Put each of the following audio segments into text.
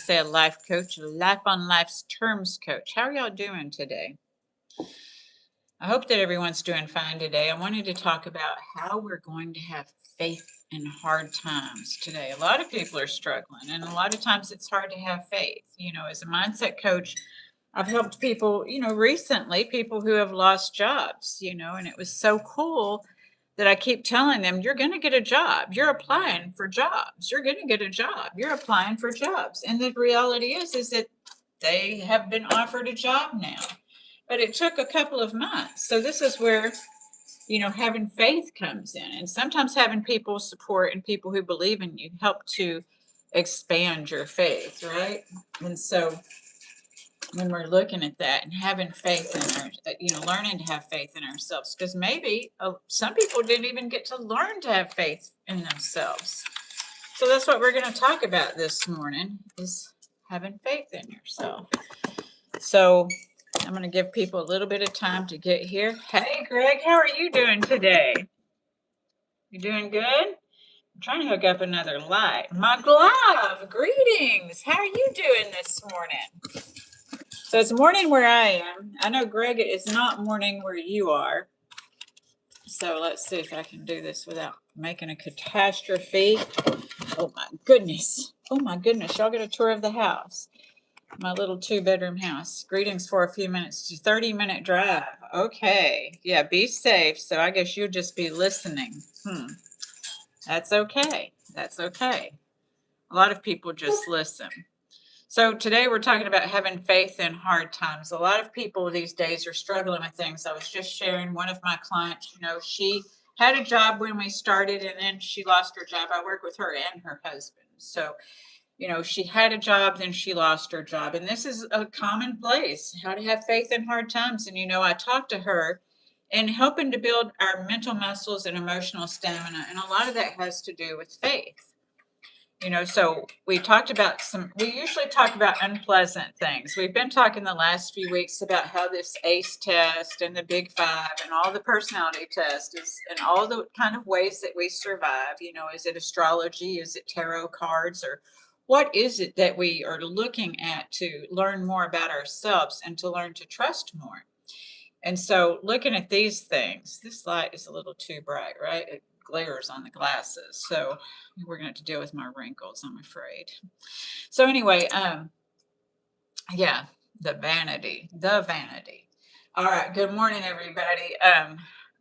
say a life coach, a life on life's terms coach. How are y'all doing today? I hope that everyone's doing fine today. I wanted to talk about how we're going to have faith in hard times today. A lot of people are struggling, and a lot of times it's hard to have faith. As a mindset coach, I've helped people, recently, people who have lost jobs, and it was so cool that I keep telling them, you're going to get a job. You're applying for jobs. You're going to get a job. You're applying for jobs. And the reality is that they have been offered a job now. But it took a couple of months. So this is where, having faith comes in. And sometimes having people support and people who believe in you help to expand your faith, right? And so when we're looking at that and having faith in our, learning to have faith in ourselves, because maybe some people didn't even get to learn to have faith in themselves. So that's what we're going to talk about this morning, is having faith in yourself. So I'm going to give people a little bit of time to get here. Hey, Greg, how are you doing today? You doing good? I'm trying to hook up another light. My glove, greetings. How are you doing this morning? So it's morning where I am. I know, Greg, it is not morning where you are. So let's see if I can do this without making a catastrophe. Oh, my goodness. Oh, my goodness. Y'all get a tour of the house. My little 2-bedroom house. Greetings for a few minutes. 30-minute drive. Okay. Yeah, be safe. So I guess you'll just be listening. That's okay. That's okay. A lot of people just listen. So today we're talking about having faith in hard times. A lot of people these days are struggling with things. I was just sharing one of my clients, she had a job when we started and then she lost her job. I work with her and her husband. So, she had a job, then she lost her job. And this is a commonplace, how to have faith in hard times. And, I talked to her and helping to build our mental muscles and emotional stamina. And a lot of that has to do with faith. So we usually talk about unpleasant things. We've been talking the last few weeks about how this ACE test and the Big Five and all the personality tests and all the kind of ways that we survive. Is it astrology? Is it tarot cards? Or what is it that we are looking at to learn more about ourselves and to learn to trust more? And so looking at these things, this light is a little too bright, right? It glares on the glasses. So we're going to have to deal with my wrinkles, I'm afraid. So anyway, yeah, the vanity. All right. Good morning, everybody.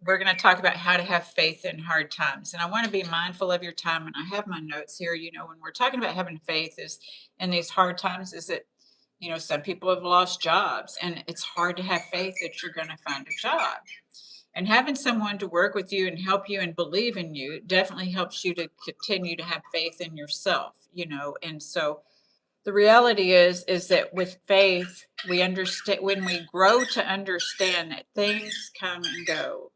We're going to talk about how to have faith in hard times. And I want to be mindful of your time. And I have my notes here. When we're talking about having faith is in these hard times, is that some people have lost jobs and it's hard to have faith that you're going to find a job. And having someone to work with you and help you and believe in you definitely helps you to continue to have faith in yourself, And so the reality is that with faith, we understand, when we grow to understand that things come and go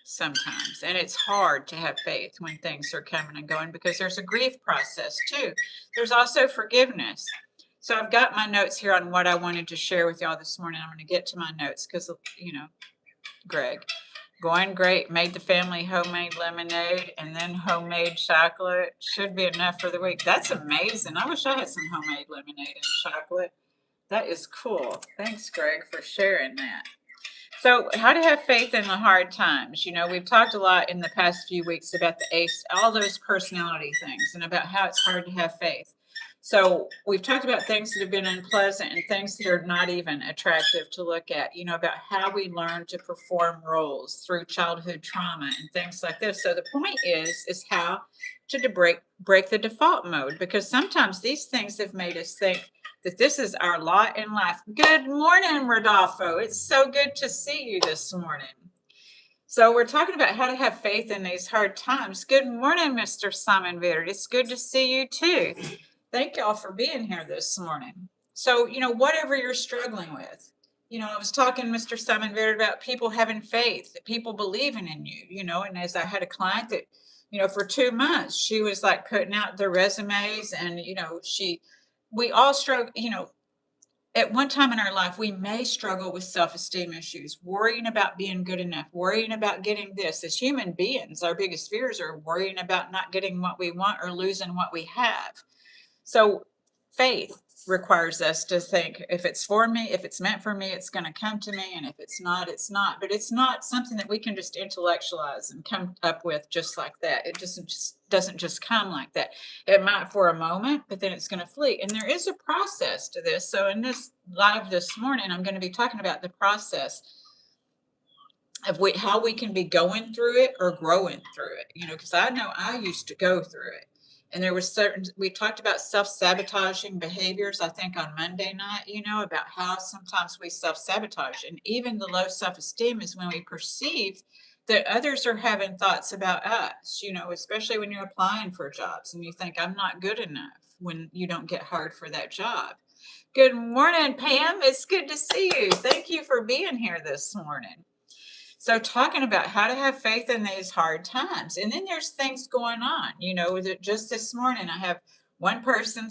sometimes. And it's hard to have faith when things are coming and going because there's a grief process too. There's also forgiveness. So I've got my notes here on what I wanted to share with y'all this morning. I'm going to get to my notes because, Greg, going great, made the family homemade lemonade and then homemade chocolate. Should be enough for the week. That's amazing. I wish I had some homemade lemonade and chocolate. That is cool. Thanks, Greg, for sharing that. So how to have faith in the hard times. We've talked a lot in the past few weeks about the ACE, all those personality things, and about how it's hard to have faith. So we've talked about things that have been unpleasant and things that are not even attractive to look at, about how we learn to perform roles through childhood trauma and things like this. So the point is how to break the default mode, because sometimes these things have made us think that this is our lot in life. Good morning, Rodolfo. It's so good to see you this morning. So we're talking about how to have faith in these hard times. Good morning, Mr. Simon Vitter. It's good to see you too. Thank y'all for being here this morning. So, whatever you're struggling with, I was talking to Mr. Simon Vitter about people having faith, that people believing in you, and as I had a client that, for 2 months, she was like putting out their resumes and, we all struggle, at one time in our life, we may struggle with self-esteem issues, worrying about being good enough, worrying about getting this. As human beings, our biggest fears are worrying about not getting what we want or losing what we have. So faith, requires us to think, if it's for me, if it's meant for me, it's going to come to me, and if it's not, it's not. But it's not something that we can just intellectualize and come up with just like that. It doesn't just come like that. It might for a moment, but then it's going to flee. And there is a process to this. So in this live this morning, I'm going to be talking about the process of how we can be going through it or growing through it, because I know I used to go through it. And there was we talked about self-sabotaging behaviors, I think on Monday night, about how sometimes we self-sabotage. And even the low self-esteem is when we perceive that others are having thoughts about us, especially when you're applying for jobs and you think I'm not good enough when you don't get hired for that job. Good morning, Pam. It's good to see you. Thank you for being here this morning. So talking about how to have faith in these hard times. And then there's things going on, just this morning, I have one person,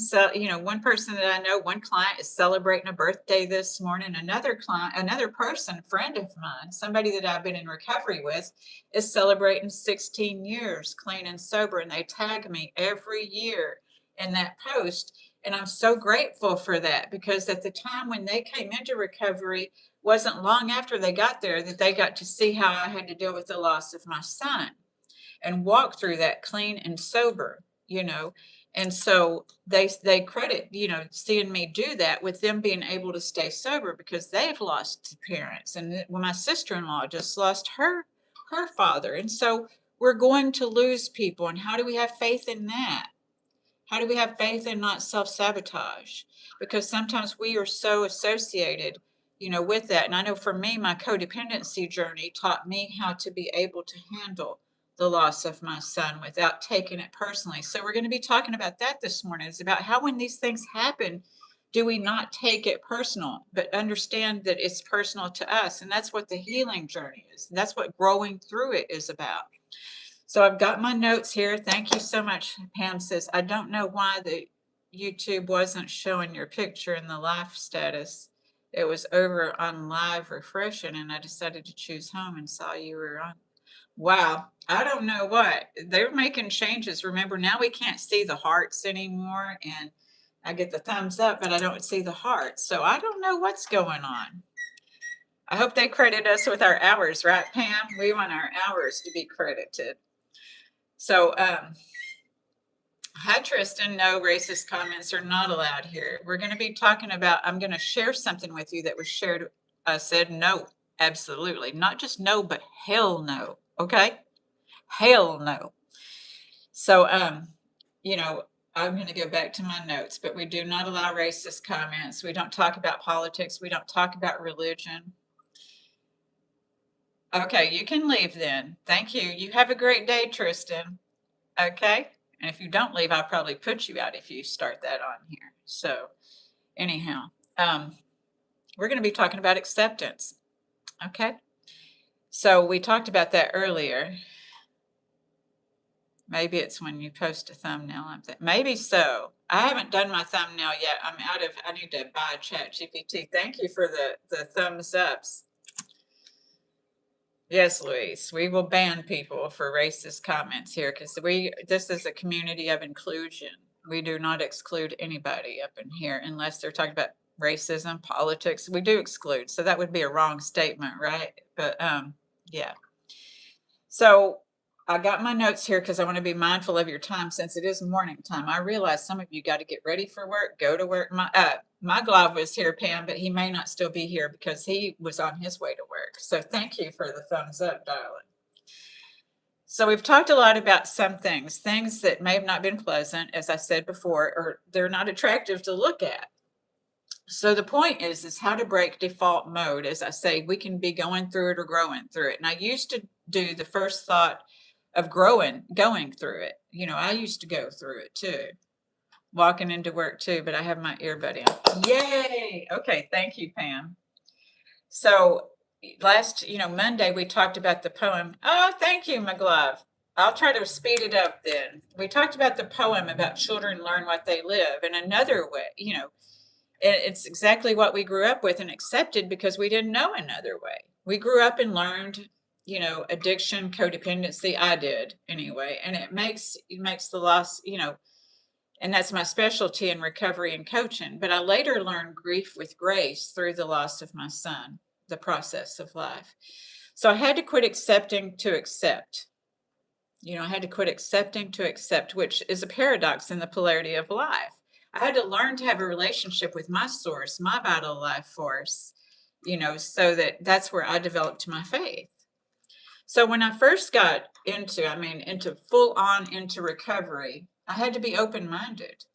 one person that I know, one client is celebrating a birthday this morning. Another person, friend of mine, somebody that I've been in recovery with, is celebrating 16 years clean and sober. And they tag me every year in that post. And I'm so grateful for that, because at the time when they came into recovery, wasn't long after they got there that they got to see how I had to deal with the loss of my son and walk through that clean and sober, And so they credit, seeing me do that with them being able to stay sober, because they've lost parents. And when my sister-in-law just lost her father. And so we're going to lose people. And how do we have faith in that? How do we have faith and not self-sabotage? Because sometimes we are so associated, with that. And I know for me, my codependency journey taught me how to be able to handle the loss of my son without taking it personally. So we're going to be talking about that this morning. It's about how, when these things happen, do we not take it personal, but understand that it's personal to us. And that's what the healing journey is. That's what growing through it is about. So I've got my notes here. Thank you so much. Pam says, I don't know why the YouTube wasn't showing your picture in the live status. It was over on live refreshing, and I decided to choose home and saw you were on. Wow. I don't know what. They're making changes. Remember, now we can't see the hearts anymore, and I get the thumbs up, but I don't see the hearts. So I don't know what's going on. I hope they credit us with our hours, right, Pam? We want our hours to be credited. So, hi, Tristan. No, racist comments are not allowed here. We're going to be talking about, I'm going to share something with you that was shared. I said no, absolutely. Not just no, but hell no. Okay? Hell no. So, I'm going to go back to my notes, but we do not allow racist comments. We don't talk about politics. We don't talk about religion. Okay, you can leave then. Thank you. You have a great day, Tristan. Okay? And if you don't leave, I'll probably put you out if you start that on here. So anyhow, we're going to be talking about acceptance. Okay? So we talked about that earlier. Maybe it's when you post a thumbnail. Maybe so. I haven't done my thumbnail yet. I need to buy ChatGPT. Thank you for the thumbs ups. Yes, Louise, we will ban people for racist comments here, because this is a community of inclusion. We do not exclude anybody up in here unless they're talking about racism, politics. We do exclude. So that would be a wrong statement, right? But yeah. So I got my notes here because I want to be mindful of your time, since it is morning time. I realize some of you got to get ready for work, go to work. My glove was here, Pam, but he may not still be here because he was on his way to work. So thank you for the thumbs up, darling. So we've talked a lot about some things that may have not been pleasant, as I said before, or they're not attractive to look at. So the point is how to break default mode. As I say, we can be going through it or growing through it. And I used to do the first thought of going through it. I used to go through it too, walking into work too, but I have my earbud in. Yay! Okay, thank you, Pam. So last, Monday we talked about the poem. Oh, thank you, McGlove. I'll try to speed it up then. We talked about the poem about children learn what they live. And another way, it's exactly what we grew up with and accepted because we didn't know another way. We grew up and learned, addiction, codependency. I did anyway. And it makes the loss, And that's my specialty in recovery and coaching. But I later learned grief with grace through the loss of my son, the process of life. So I had to quit accepting to accept. I had to quit accepting to accept, which is a paradox in the polarity of life. I had to learn to have a relationship with my source, my vital life force, so that's where I developed my faith. So when I first got into full on into recovery, I had to be open minded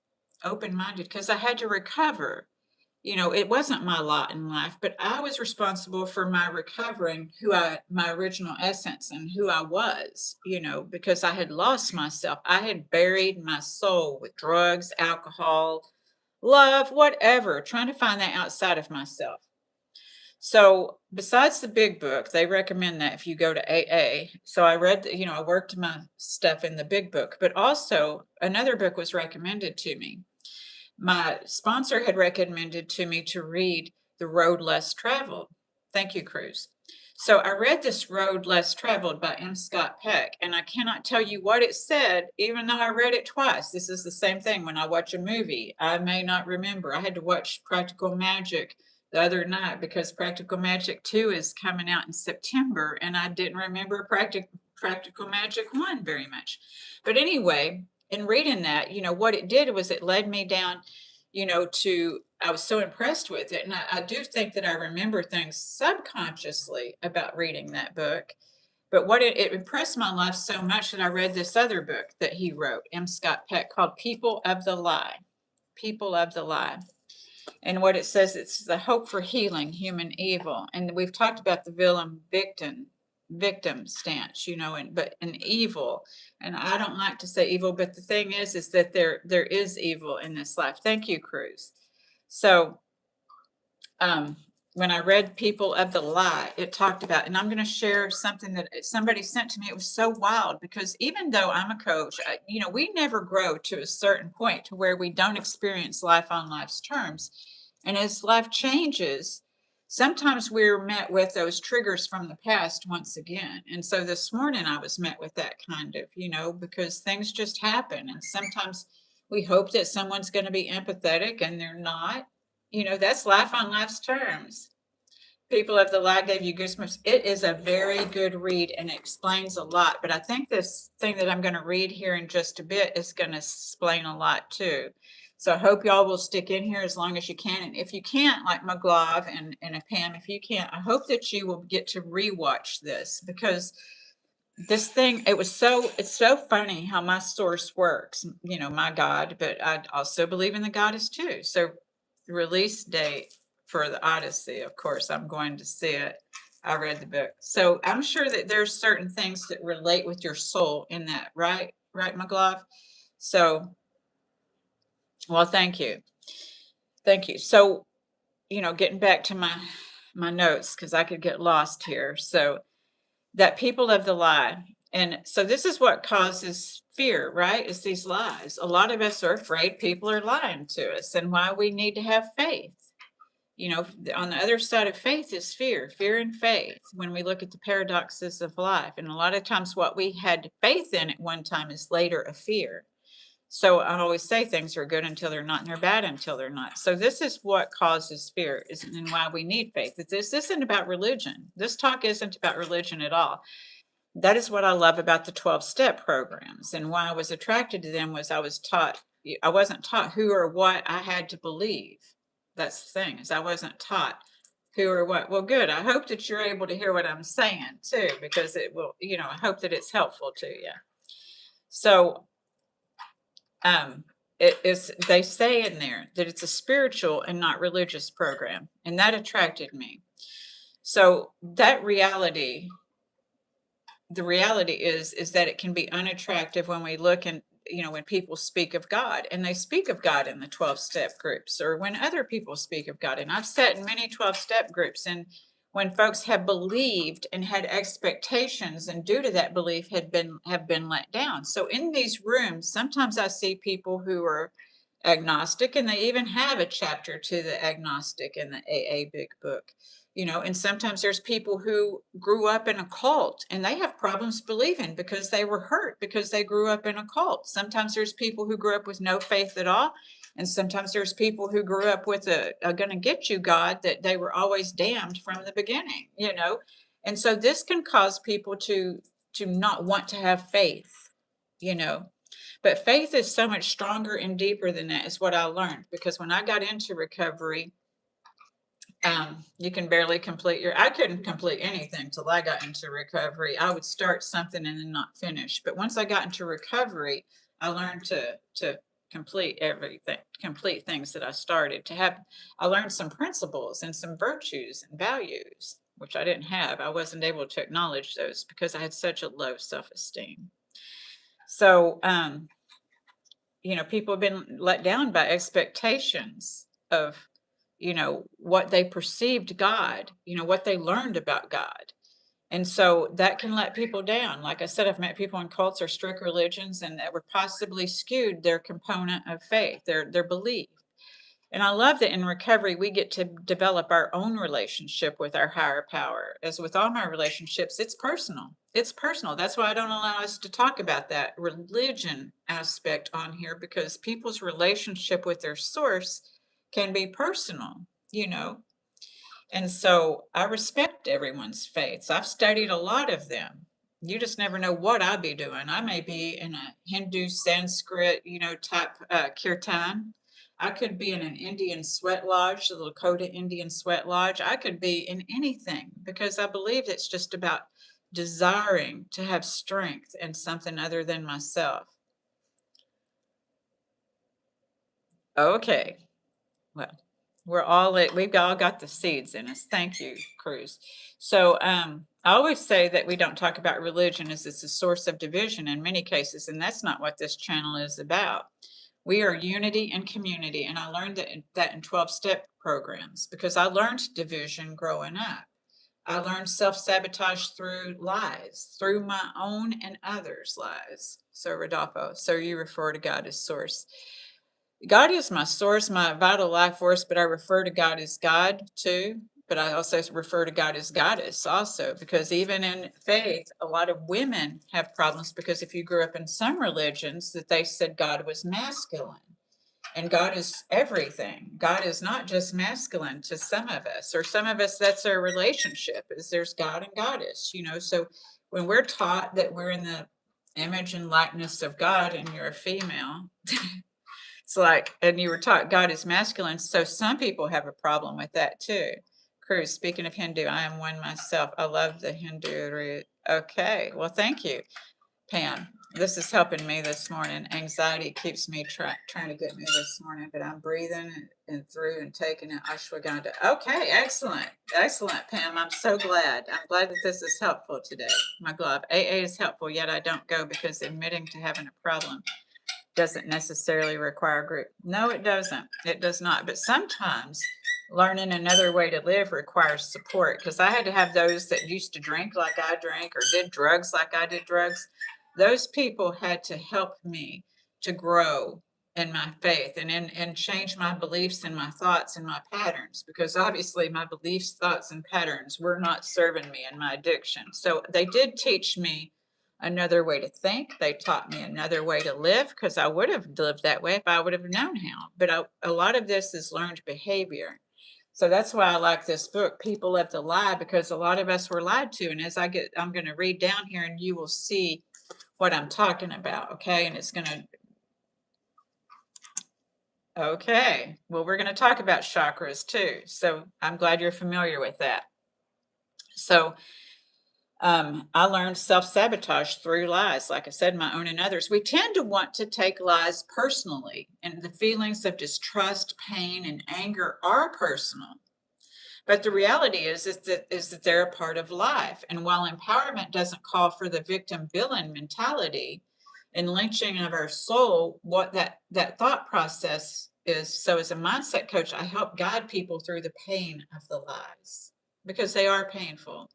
because I had to recover. It wasn't my lot in life, but I was responsible for my recovering my original essence and who I was, because I had lost myself. I had buried my soul with drugs, alcohol, love, whatever, trying to find that outside of myself. So besides the big book, they recommend that if you go to AA. So I read, I worked my stuff in the big book, but also another book was recommended to me. My sponsor had recommended to me to read The Road Less Traveled. Thank you, Cruz. So I read this Road Less Traveled by M. Scott Peck, and I cannot tell you what it said, even though I read it twice. This is the same thing when I watch a movie. I may not remember. I had to watch Practical Magic the other night because Practical Magic 2 is coming out in September, and I didn't remember Practical Magic 1 very much. But anyway, in reading that, what it did was it led me down, I was so impressed with it. And I do think that I remember things subconsciously about reading that book. But it impressed my life so much that I read this other book that he wrote, M. Scott Peck, called People of the Lie. People of the Lie. And what it says, it's the hope for healing human evil. And we've talked about the villain victim stance, but an evil. And I don't like to say evil, but the thing is that there is evil in this life. Thank you, Cruz. So when I read People of the Lie, it talked about, and I'm going to share something that somebody sent to me. It was so wild because even though I'm a coach, we never grow to a certain point to where we don't experience life on life's terms. And as life changes, sometimes we're met with those triggers from the past once again. And so this morning I was met with that kind of, because things just happen. And sometimes we hope that someone's going to be empathetic and they're not. That's life on life's terms. People of the Lie gave you goosebumps. It is a very good read and it explains a lot. But I think this thing that I'm going to read here in just a bit is going to explain a lot too. So I hope y'all will stick in here as long as you can. And if you can't, like Maglav and Pam, if you can't, I hope that you will get to rewatch this because this thing, it's so funny how my source works, my God, but I also believe in the goddess too. So the release date for the Odyssey, of course, I'm going to see it. I read the book. So I'm sure that there's certain things that relate with your soul in that, right? Right, Maglav? So, well, thank you. Thank you. So, getting back to my notes, because I could get lost here. So that People of the Lie. And so this is what causes fear, right? Is these lies. A lot of us are afraid people are lying to us and why we need to have faith. On the other side of faith is fear and faith when we look at the paradoxes of life. And a lot of times what we had faith in at one time is later a fear. So I always say things are good until they're not, and they're bad until they're not. So this is what causes fear, and why we need faith. This isn't about religion. This talk isn't about religion at all. That is what I love about the 12-step programs, and why I was attracted to them was I wasn't taught who or what I had to believe. That's the thing, is I wasn't taught who or what. Well, good. I hope that you're able to hear what I'm saying too, because it will, I hope that it's helpful to you. So they say in there that it's a spiritual and not religious program, and that attracted me. So the reality is that it can be unattractive when we look and when people speak of God, and they speak of God in the 12-step groups, or when other people speak of God. And I've sat in many 12-step groups, and when folks have believed and had expectations, and due to that belief have been let down. So in these rooms, sometimes I see people who are agnostic, and they even have a chapter to the agnostic in the AA big book. And sometimes there's people who grew up in a cult and they have problems believing because they were hurt because they grew up in a cult. Sometimes there's people who grew up with no faith at all. And sometimes there's people who grew up with a gonna get you God that they were always damned from the beginning. And so this can cause people to not want to have faith, you know. But faith is so much stronger and deeper than that, is what I learned. Because when I got into recovery, you can barely I couldn't complete anything till I got into recovery. I would start something and then not finish. But once I got into recovery, I learned to complete things that I started. I learned some principles and some virtues and values, which I didn't have. I wasn't able to acknowledge those because I had such a low self-esteem. So, people have been let down by expectations of, what they perceived God, what they learned about God. And so that can let people down. Like I said, I've met people in cults or strict religions and that were possibly skewed their component of faith, their belief. And I love that in recovery, we get to develop our own relationship with our higher power. As with all my relationships, it's personal. It's personal. That's why I don't allow us to talk about that religion aspect on here, because people's relationship with their source can be personal. And so I respect everyone's faiths. I've studied a lot of them. You just never know what I'll be doing. I may be in a Hindu Sanskrit, type kirtan. I could be in an Indian sweat lodge, the Lakota Indian sweat lodge. I could be in anything because I believe it's just about desiring to have strength in something other than myself. Okay. Well, we've all got the seeds in us. Thank you, Cruz. So I always say that we don't talk about religion as it's a source of division in many cases, and that's not what this channel is about. We are unity and community, and I learned that in 12-step programs because I learned division growing up. I learned self-sabotage through lies, through my own and others' lies. So Rodolfo, so you refer to God as source. God is my source, my vital life force, but I refer to God as God too. But I also refer to God as goddess also, because even in faith, a lot of women have problems because if you grew up in some religions that they said God was masculine and God is everything. God is not just masculine to some of us, or some of us, that's our relationship is there's God and goddess. So when we're taught that we're in the image and likeness of God and you're a female, it's like, and you were taught God is masculine. So some people have a problem with that too. Cruz, speaking of Hindu, I am one myself. I love the Hindu. Okay. Well, thank you, Pam. This is helping me this morning. Anxiety keeps me trying to get me this morning, but I'm breathing and through and taking it ashwagandha. Okay. Excellent. Excellent, Pam. I'm so glad. I'm glad that this is helpful today. My glove. AA is helpful, yet I don't go because admitting to having a problem doesn't necessarily require group. No, it doesn't. It does not. But sometimes learning another way to live requires support, because I had to have those that used to drink like I drank or did drugs like I did drugs. Those people had to help me to grow in my faith and change my beliefs and my thoughts and my patterns, because obviously my beliefs, thoughts, and patterns were not serving me in my addiction. So they did teach me another way to think. They taught me another way to live, because I would have lived that way if I would have known how. But a lot of this is learned behavior. So that's why I like this book, People of the Lie, because a lot of us were lied to. And I'm going to read down here and you will see what I'm talking about. Okay. And okay. Well, we're going to talk about chakras too. So I'm glad you're familiar with that. So I learned self-sabotage through lies. Like I said, my own and others. We tend to want to take lies personally, and the feelings of distrust, pain, and anger are personal. But the reality is that they're a part of life. And while empowerment doesn't call for the victim villain mentality and lynching of our soul, what that thought process is. So as a mindset coach, I help guide people through the pain of the lies, because they are painful.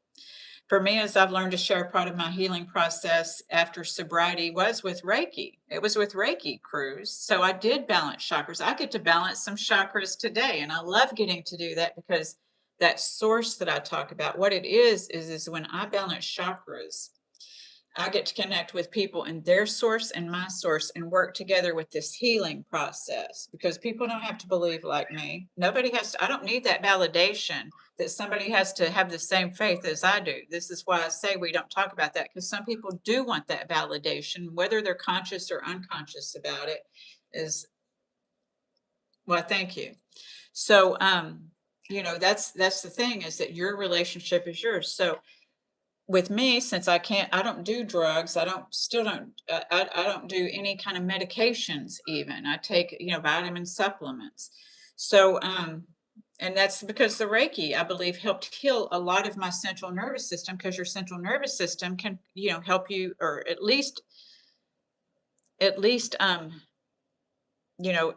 For me, as I've learned to share, part of my healing process after sobriety was with Reiki. It was with Reiki, Cruz. So I did balance chakras. I get to balance some chakras today, and I love getting to do that because that source that I talk about, what it is when I balance chakras, I get to connect with people in their source and my source and work together with this healing process because people don't have to believe like me. Nobody has to, I don't need that validation that somebody has to have the same faith as I do. This is why I say we don't talk about that because some people do want that validation, whether they're conscious or unconscious about it is, well, thank you. So, that's the thing is that your relationship is yours. So, with me, since I don't do drugs, I don't do any kind of medications even. I take, vitamin supplements. So, and that's because the Reiki, I believe, helped heal a lot of my central nervous system because your central nervous system can, help you or at least,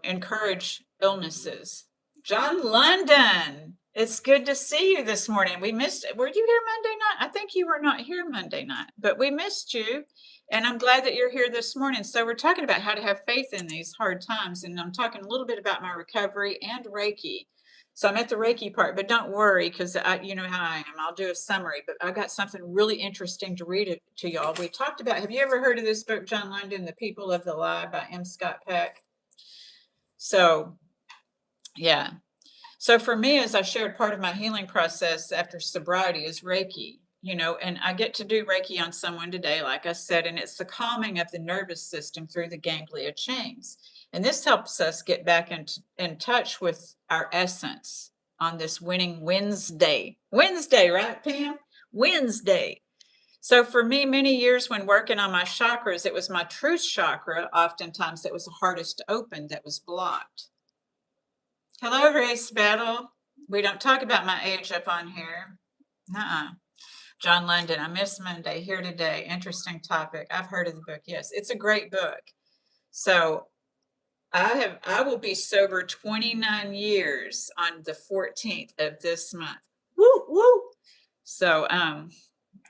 encourage illnesses. John London, it's good to see you this morning. We missed, were you here Monday night? I think you were not here Monday night, but we missed you. And I'm glad that you're here this morning. So we're talking about how to have faith in these hard times. And I'm talking a little bit about my recovery and Reiki. So I'm at the Reiki part, but don't worry because you know how I am. I'll do a summary, but I got something really interesting to read it to y'all. We talked about, have you ever heard of this book, John London, The People of the Lie by M. Scott Peck? So, yeah. So for me, as I shared, part of my healing process after sobriety is Reiki, and I get to do Reiki on someone today, like I said, and it's the calming of the nervous system through the ganglia chains. And this helps us get back in touch with our essence on this winning Wednesday. Wednesday, right, Pam? Wednesday. So for me, many years when working on my chakras, it was my truth chakra, oftentimes that was the hardest to open, that was blocked. Hello, Race Battle. We don't talk about my age up on here. Nuh-uh. John London, I miss Monday, here today. Interesting topic. I've heard of the book. Yes, it's a great book. So I will be sober 29 years on the 14th of this month. Woo, woo. So,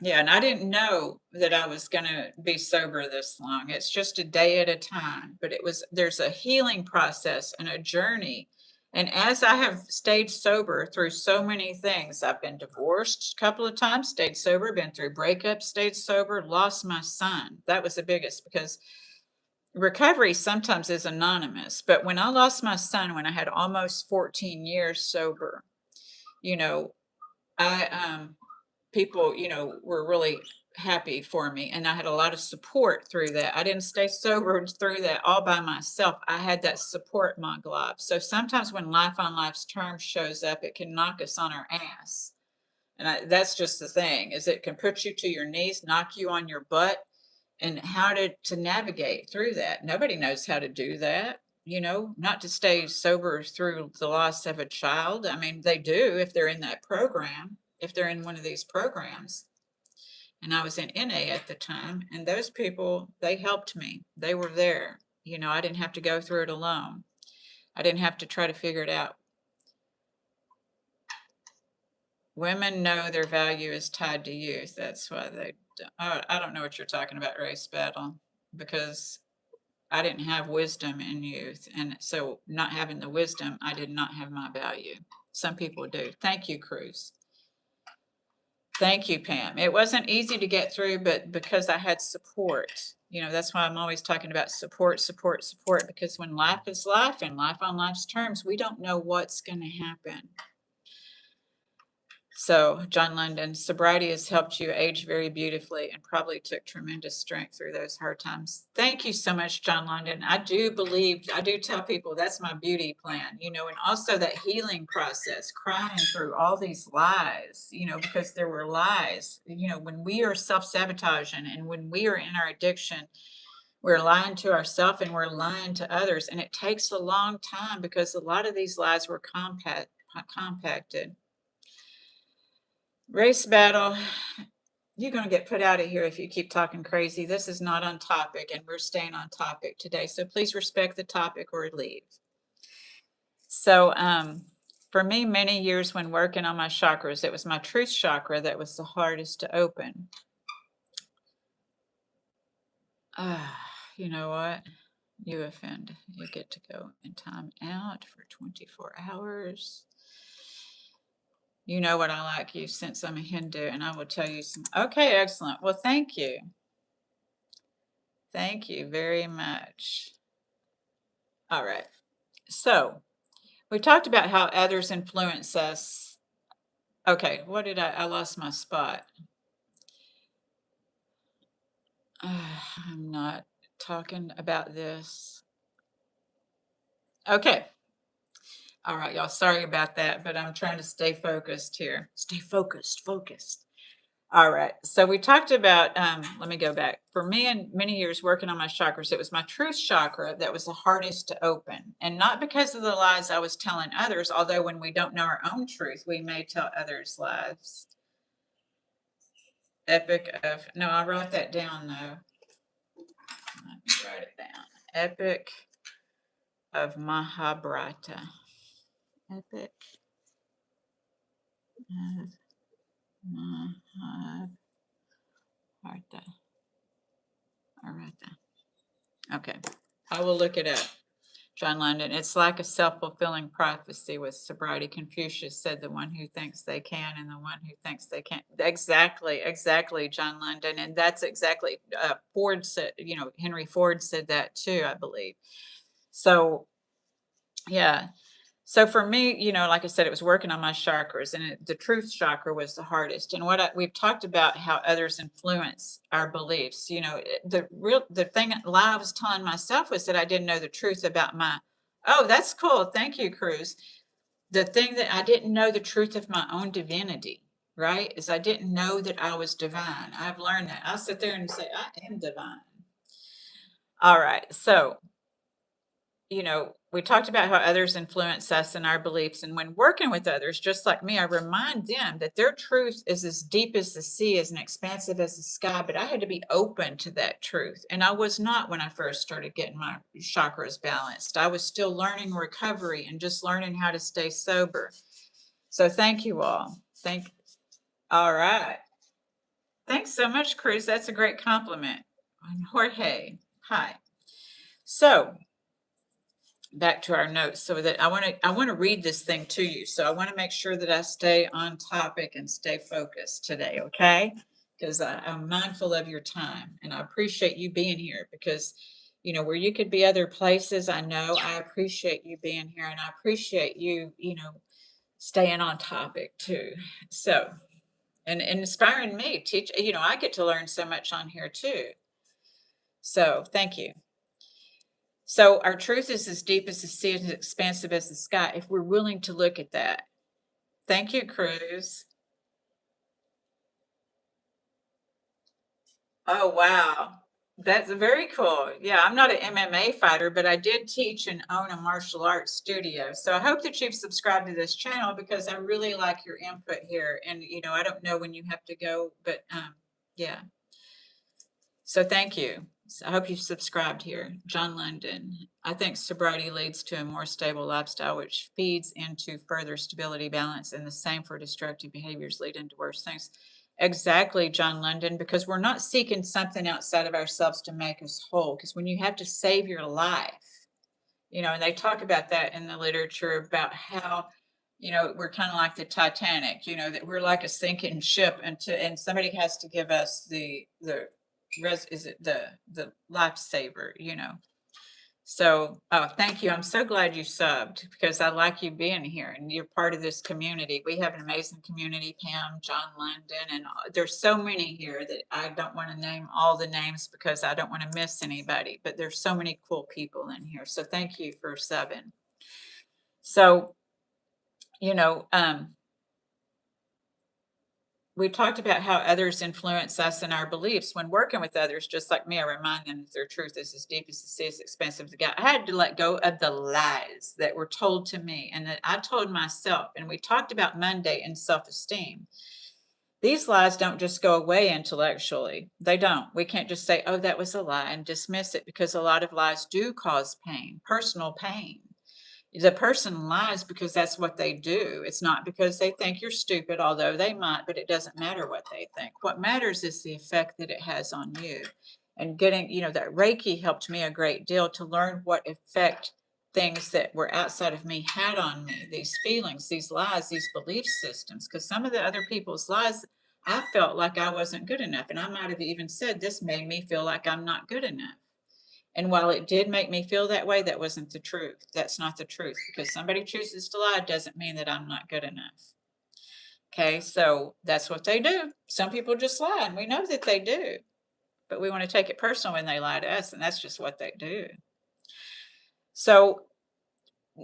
yeah, and I didn't know that I was going to be sober this long. It's just a day at a time, but there's a healing process and a journey. And as I have stayed sober through so many things, I've been divorced a couple of times, stayed sober, been through breakups, stayed sober, lost my son. That was the biggest because recovery sometimes is anonymous. But when I lost my son, when I had almost 14 years sober, I people, were really happy for me. And I had a lot of support through that. I didn't stay sober through that all by myself. I had that support, my glove. So sometimes when life on life's terms shows up, it can knock us on our ass. And that's just the thing, is it can put you to your knees, knock you on your butt, and how to navigate through that. Nobody knows how to do that. Not to stay sober through the loss of a child. I mean, they do if they're in that program, if they're in one of these programs. And I was in NA at the time, and those people, they helped me. They were there. I didn't have to go through it alone. I didn't have to try to figure it out. Women know their value is tied to youth. That's why I don't know what you're talking about, Race Battle, because I didn't have wisdom in youth. And so not having the wisdom, I did not have my value. Some people do. Thank you, Cruz. Thank you, Pam. It wasn't easy to get through, but because I had support, that's why I'm always talking about support, support, support, because when life is life and life on life's terms, we don't know what's going to happen. So, John London, sobriety has helped you age very beautifully and probably took tremendous strength through those hard times. Thank you so much, John London. I do tell people that's my beauty plan, and also that healing process, crying through all these lies, because there were lies, when we are self-sabotaging and when we are in our addiction, we're lying to ourselves and we're lying to others. And it takes a long time because a lot of these lies were compacted. Race Battle, you're going to get put out of here if you keep talking crazy. This is not on topic, and we're staying on topic today. So please respect the topic or leave. So, for me, many years when working on my chakras, it was my truth chakra that was the hardest to open. You know what? You offend. You get to go in time out for 24 hours. You know what I like you since I'm a Hindu, and I will tell you some. Okay, excellent. Well, thank you. Thank you very much. All right. So we talked about how others influence us. Okay, what did I lost my spot. I'm not talking about this. Okay. All right, y'all. Sorry about that, but I'm trying to stay focused here. Stay focused, focused. All right. So we talked about, let me go back. For me, in many years working on my chakras, it was my truth chakra that was the hardest to open. And not because of the lies I was telling others, although when we don't know our own truth, we may tell others lies. Epic of, no, I wrote that down though. Let me write it down. Epic of Mahabharata. Epic of Mahabharata. I wrote that. Okay. I will look it up. John London, it's like a self-fulfilling prophecy with sobriety. Confucius said the one who thinks they can and the one who thinks they can't. Exactly, exactly, John London. And that's exactly, Ford said, Henry Ford said that too, I believe. So, yeah. So for me, like I said, it was working on my chakras, and the truth chakra was the hardest. And we've talked about how others influence our beliefs. The thing lie I was telling myself was that I didn't know the truth about my. Oh, that's cool. Thank you, Cruz. The thing that I didn't know the truth of my own divinity, right? Is I didn't know that I was divine. I've learned that. I'll sit there and say I am divine. All right, so we talked about how others influence us and our beliefs. And when working with others, just like me, I remind them that their truth is as deep as the sea, as and expansive as the sky. But I had to be open to that truth. And I was not when I first started getting my chakras balanced. I was still learning recovery and just learning how to stay sober. So thank you all. All right. Thanks so much, Cruz. That's a great compliment. And Jorge, hi. So back to our notes, so that I want to read this thing to you. So I want to make sure that I stay on topic and stay focused today, okay? Because I'm mindful of your time and I appreciate you being here, because where you could be other places, I know I appreciate you being here, and I appreciate you, staying on topic too. So, and inspiring me, teach, I get to learn so much on here too. So thank you. So our truth is as deep as the sea, as expansive as the sky, if we're willing to look at that. Thank you, Cruz. Oh, wow. That's very cool. Yeah, I'm not an MMA fighter, but I did teach and own a martial arts studio. So I hope that you've subscribed to this channel, because I really like your input here. And, I don't know when you have to go, but yeah. So thank you. So I hope you've subscribed here. John London. I think sobriety leads to a more stable lifestyle, which feeds into further stability, balance, and the same for destructive behaviors lead into worse things. Exactly, John London, because we're not seeking something outside of ourselves to make us whole. Because when you have to save your life, and they talk about that in the literature about how, we're kind of like the Titanic, that we're like a sinking ship, and somebody has to give us the is it the lifesaver, So, oh, thank you. I'm so glad you subbed, because I like you being here and you're part of this community. We have an amazing community, Pam, John London, and there's so many here that I don't want to name all the names because I don't want to miss anybody, but there's so many cool people in here. So thank you for subbing. So, you know, um, we talked about how others influence us and our beliefs. When working with others, just like me, I remind them that their truth is as deep as the sea, as expensive as the God. I had to let go of the lies that were told to me and that I told myself. And we talked about Monday and self-esteem. These lies don't just go away intellectually. They don't. We can't just say, oh, that was a lie, and dismiss it, because a lot of lies do cause pain, personal pain. The person lies because that's what they do. It's not because they think you're stupid, although they might, but it doesn't matter what they think. What matters is the effect that it has on you. And getting, that Reiki helped me a great deal to learn what effect things that were outside of me had on me, these feelings, these lies, these belief systems. Because some of the other people's lies, I felt like I wasn't good enough. And I might have even said, this made me feel like I'm not good enough. And while it did make me feel that way, that wasn't the truth. That's not the truth. Because somebody chooses to lie doesn't mean that I'm not good enough. Okay, so that's what they do. Some people just lie, and we know that they do. But we want to take it personal when they lie to us, and that's just what they do. So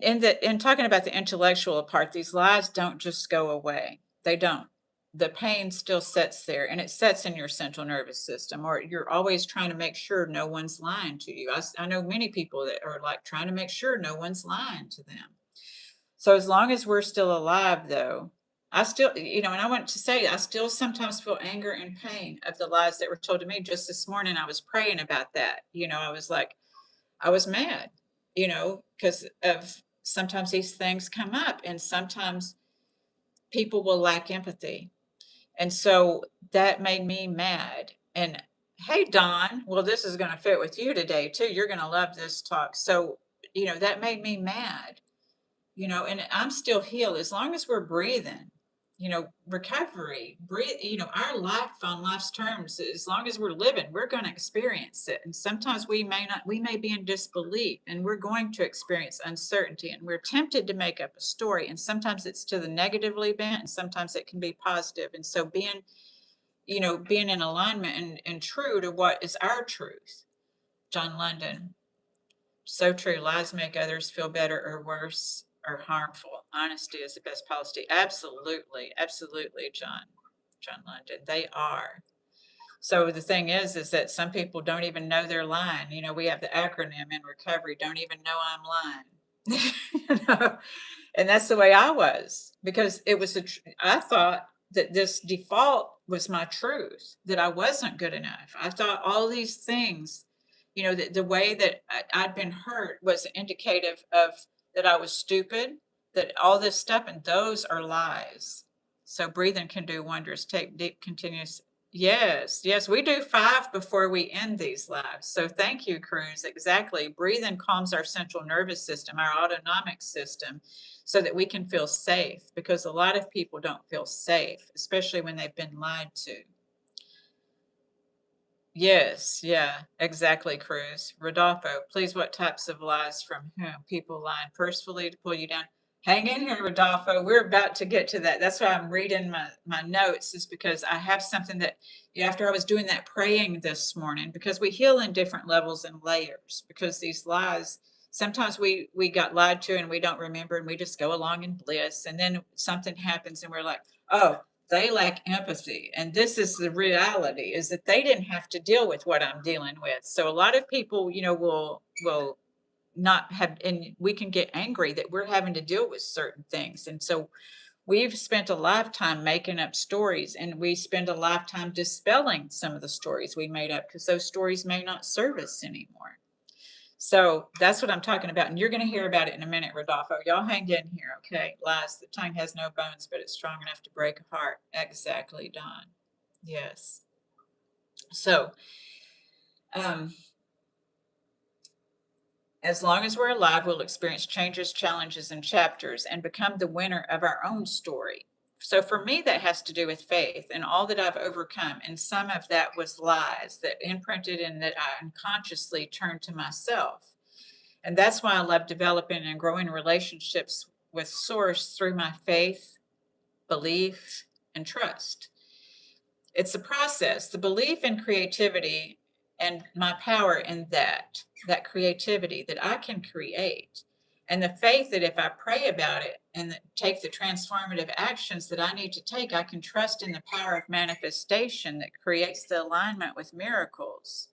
in talking about the intellectual part, these lies don't just go away. They don't. The pain still sits there, and it sets in your central nervous system, or you're always trying to make sure no one's lying to you. I know many people that are like trying to make sure no one's lying to them. So as long as we're still alive, though, I still, and I want to say, I still sometimes feel anger and pain of the lies that were told to me. Just this morning, I was praying about that. I was like, I was mad, because of sometimes these things come up, and sometimes people will lack empathy. And so that made me mad. And hey, Don, well, this is going to fit with you today, too. You're going to love this talk. So, that made me mad, and I'm still healed as long as we're breathing. Recovery, breathe, our life on life's terms, as long as we're living, we're going to experience it. And sometimes we may be in disbelief, and we're going to experience uncertainty, and we're tempted to make up a story. And sometimes it's to the negatively bent, and sometimes it can be positive. And so being in alignment and true to what is our truth. John London. So true. Lies make others feel better or worse or harmful. Honesty is the best policy. Absolutely. Absolutely, John London. They are. So the thing is that some people don't even know they're lying. We have the acronym in recovery, don't even know I'm lying. And that's the way I was, because it was I thought that this default was my truth, that I wasn't good enough. I thought all these things, that the way that I'd been hurt was indicative of that I was stupid, that all this stuff, and those are lies. So breathing can do wonders. Take deep, continuous. Yes, yes, we do 5 before we end these lives. So thank you, Cruz. Exactly. Breathing calms our central nervous system, our autonomic system, so that we can feel safe, because a lot of people don't feel safe, especially when they've been lied to. Yes, yeah, exactly, Cruz. Rodolfo, please, what types of lies from whom? People lying purposefully to pull you down. Hang in here, Rodolfo. We're about to get to that. That's why I'm reading my notes, is because I have something that, after I was doing that praying this morning, because we heal in different levels and layers, because these lies, sometimes we got lied to and we don't remember, and we just go along in bliss. And then something happens and we're like, oh, they lack empathy. And this is the reality, is that they didn't have to deal with what I'm dealing with. So a lot of people, will not have, and we can get angry that we're having to deal with certain things. And so we've spent a lifetime making up stories, and we spend a lifetime dispelling some of the stories we made up, because those stories may not serve us anymore. So that's what I'm talking about. And you're going to hear about it in a minute, Rodolfo. Y'all hang in here, okay? Lies. The tongue has no bones, but it's strong enough to break a heart. Exactly, Don. Yes. So, as long as we're alive, we'll experience changes, challenges, and chapters, and become the winner of our own story. So for me, that has to do with faith and all that I've overcome. And some of that was lies that imprinted and that I unconsciously turned to myself. And that's why I love developing and growing relationships with Source through my faith, belief, and trust. It's a process, the belief in creativity and my power in that creativity that I can create. And the faith that if I pray about it and take the transformative actions that I need to take, I can trust in the power of manifestation that creates the alignment with miracles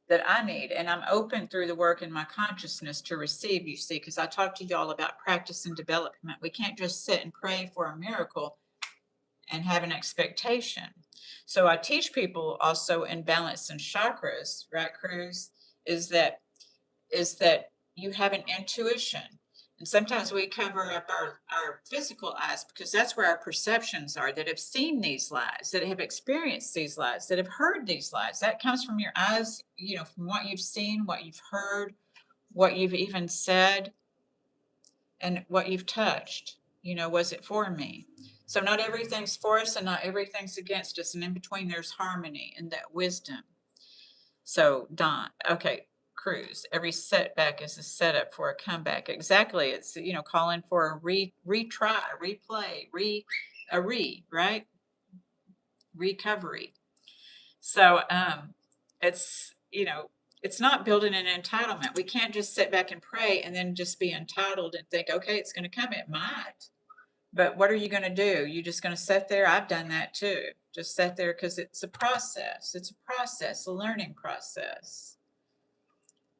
that I need. And I'm open through the work in my consciousness to receive, you see, because I talked to y'all about practice and development. We can't just sit and pray for a miracle and have an expectation. So I teach people also in balance and chakras, right, Cruz, is that you have an intuition. And sometimes we cover up our physical eyes, because that's where our perceptions are, that have seen these lies, that have experienced these lies, that have heard these lies. That comes from your eyes, from what you've seen, what you've heard, what you've even said. and what you've touched. Was it for me? So not everything's for us and not everything's against us. And in between, there's harmony and that wisdom. So Don, okay, Cruz, every setback is a setup for a comeback. Exactly. It's, calling for a retry, replay, right? Recovery. So it's not building an entitlement. We can't just sit back and pray and then just be entitled and think, okay, it's going to come. It might. But what are you going to do? You just going to sit there? I've done that too. Just sit there because it's a process. It's a process, a learning process.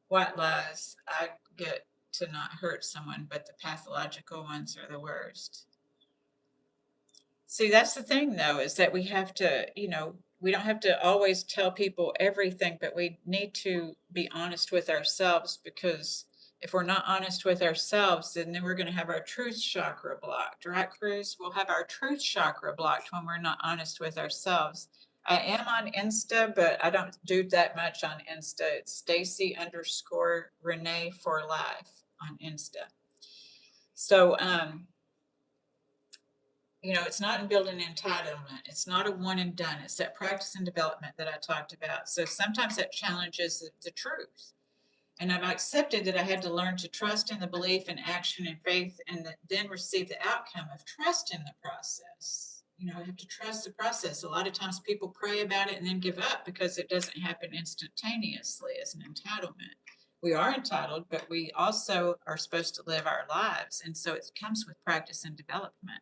White lies, I get to not hurt someone, but the pathological ones are the worst. See, that's the thing, though, is that we have to, we don't have to always tell people everything, but we need to be honest with ourselves, because if we're not honest with ourselves, then we're going to have our truth chakra blocked, right, Cruz? We'll have our truth chakra blocked when we're not honest with ourselves. I am on Insta, but I don't do that much on Insta. It's Stacy_Renee for life on Insta. So, it's not in building entitlement. It's not a one and done. It's that practice and development that I talked about. So sometimes that challenges the truth. And I've accepted that I had to learn to trust in the belief and action and faith, and then receive the outcome of trust in the process. I have to trust the process. A lot of times people pray about it and then give up because it doesn't happen instantaneously as an entitlement. We are entitled, but we also are supposed to live our lives. And so it comes with practice and development.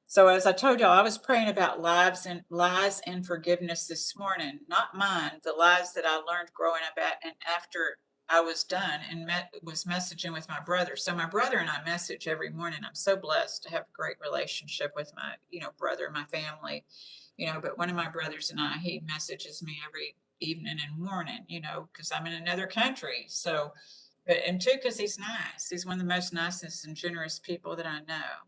So as I told y'all, I was praying about lies and forgiveness this morning. Not mine, the lies that I learned growing up and after I was done and was messaging with my brother. So my brother and I message every morning. I'm so blessed to have a great relationship with my, brother, my family, but one of my brothers and he messages me every evening and morning, because I'm in another country. So, and two, because he's nice. He's one of the most nicest and generous people that I know.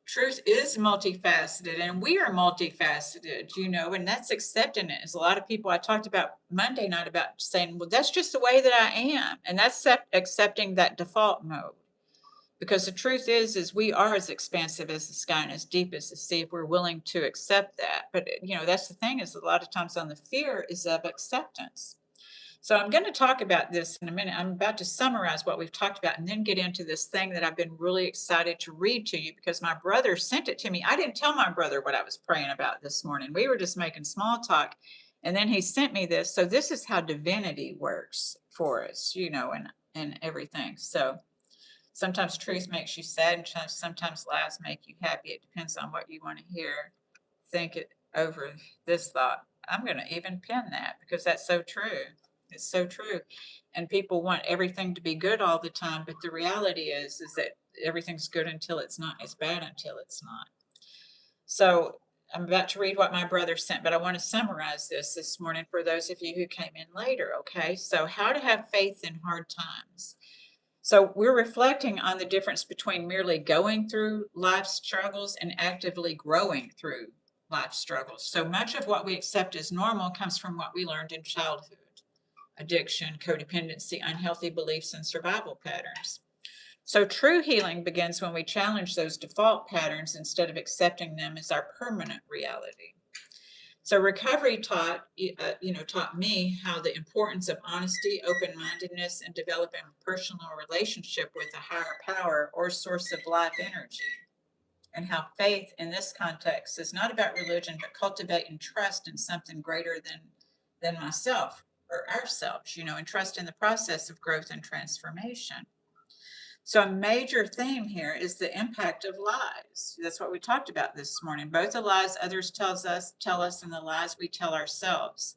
Truth is multifaceted, and we are multifaceted, and that's accepting it. As a lot of people I talked about Monday night about saying, well, that's just the way that I am. And that's accepting that default mode. Because the truth is we are as expansive as the sky and as deep as the sea if we're willing to accept that. But, that's the thing, is a lot of times on the fear is of acceptance. So I'm going to talk about this in a minute. I'm about to summarize what we've talked about and then get into this thing that I've been really excited to read to you, because my brother sent it to me. I didn't tell my brother what I was praying about this morning. We were just making small talk. And then he sent me this. So this is how divinity works for us, and everything. So sometimes truth makes you sad, and sometimes lies make you happy. It depends on what you want to hear. Think it over, this thought. I'm going to even pin that because that's so true. It's so true. And people want everything to be good all the time, but the reality is that everything's good until it's not. It's bad until it's not. So I'm about to read what my brother sent, but I want to summarize this morning for those of you who came in later. Okay. So how to have faith in hard times. So we're reflecting on the difference between merely going through life's struggles and actively growing through life struggles. So much of what we accept as normal comes from what we learned in childhood: addiction, codependency, unhealthy beliefs, and survival patterns. So true healing begins when we challenge those default patterns instead of accepting them as our permanent reality. So recovery taught me how the importance of honesty, open-mindedness, and developing a personal relationship with a higher power or source of life energy. And how faith in this context is not about religion, but cultivating trust in something greater than myself or ourselves, and trust in the process of growth and transformation. So a major theme here is the impact of lies. That's what we talked about this morning. Both the lies others tell us and the lies we tell ourselves.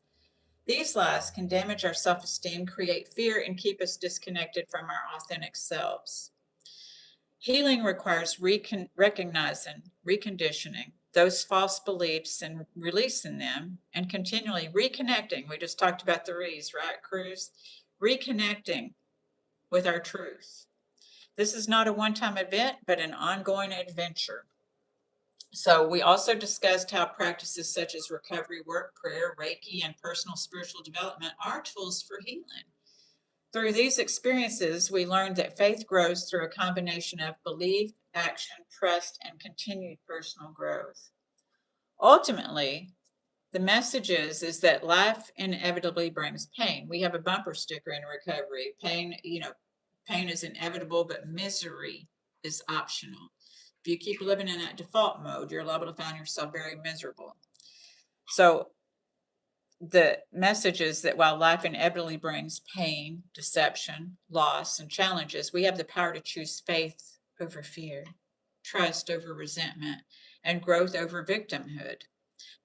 These lies can damage our self-esteem, create fear, and keep us disconnected from our authentic selves. Healing requires recognizing, reconditioning those false beliefs and releasing them, and continually reconnecting. We just talked about the re's, right, Cruz? Reconnecting with our truth. This is not a one-time event, but an ongoing adventure. So we also discussed how practices such as recovery work, prayer, Reiki, and personal spiritual development are tools for healing. Through these experiences, we learned that faith grows through a combination of belief, action, trust, and continued personal growth. Ultimately, the message is that life inevitably brings pain. We have a bumper sticker in recovery. Pain, pain is inevitable, but misery is optional. If you keep living in that default mode, you're liable to find yourself very miserable. So the message is that while life inevitably brings pain, deception, loss, and challenges, we have the power to choose faith over fear, trust over resentment, and growth over victimhood.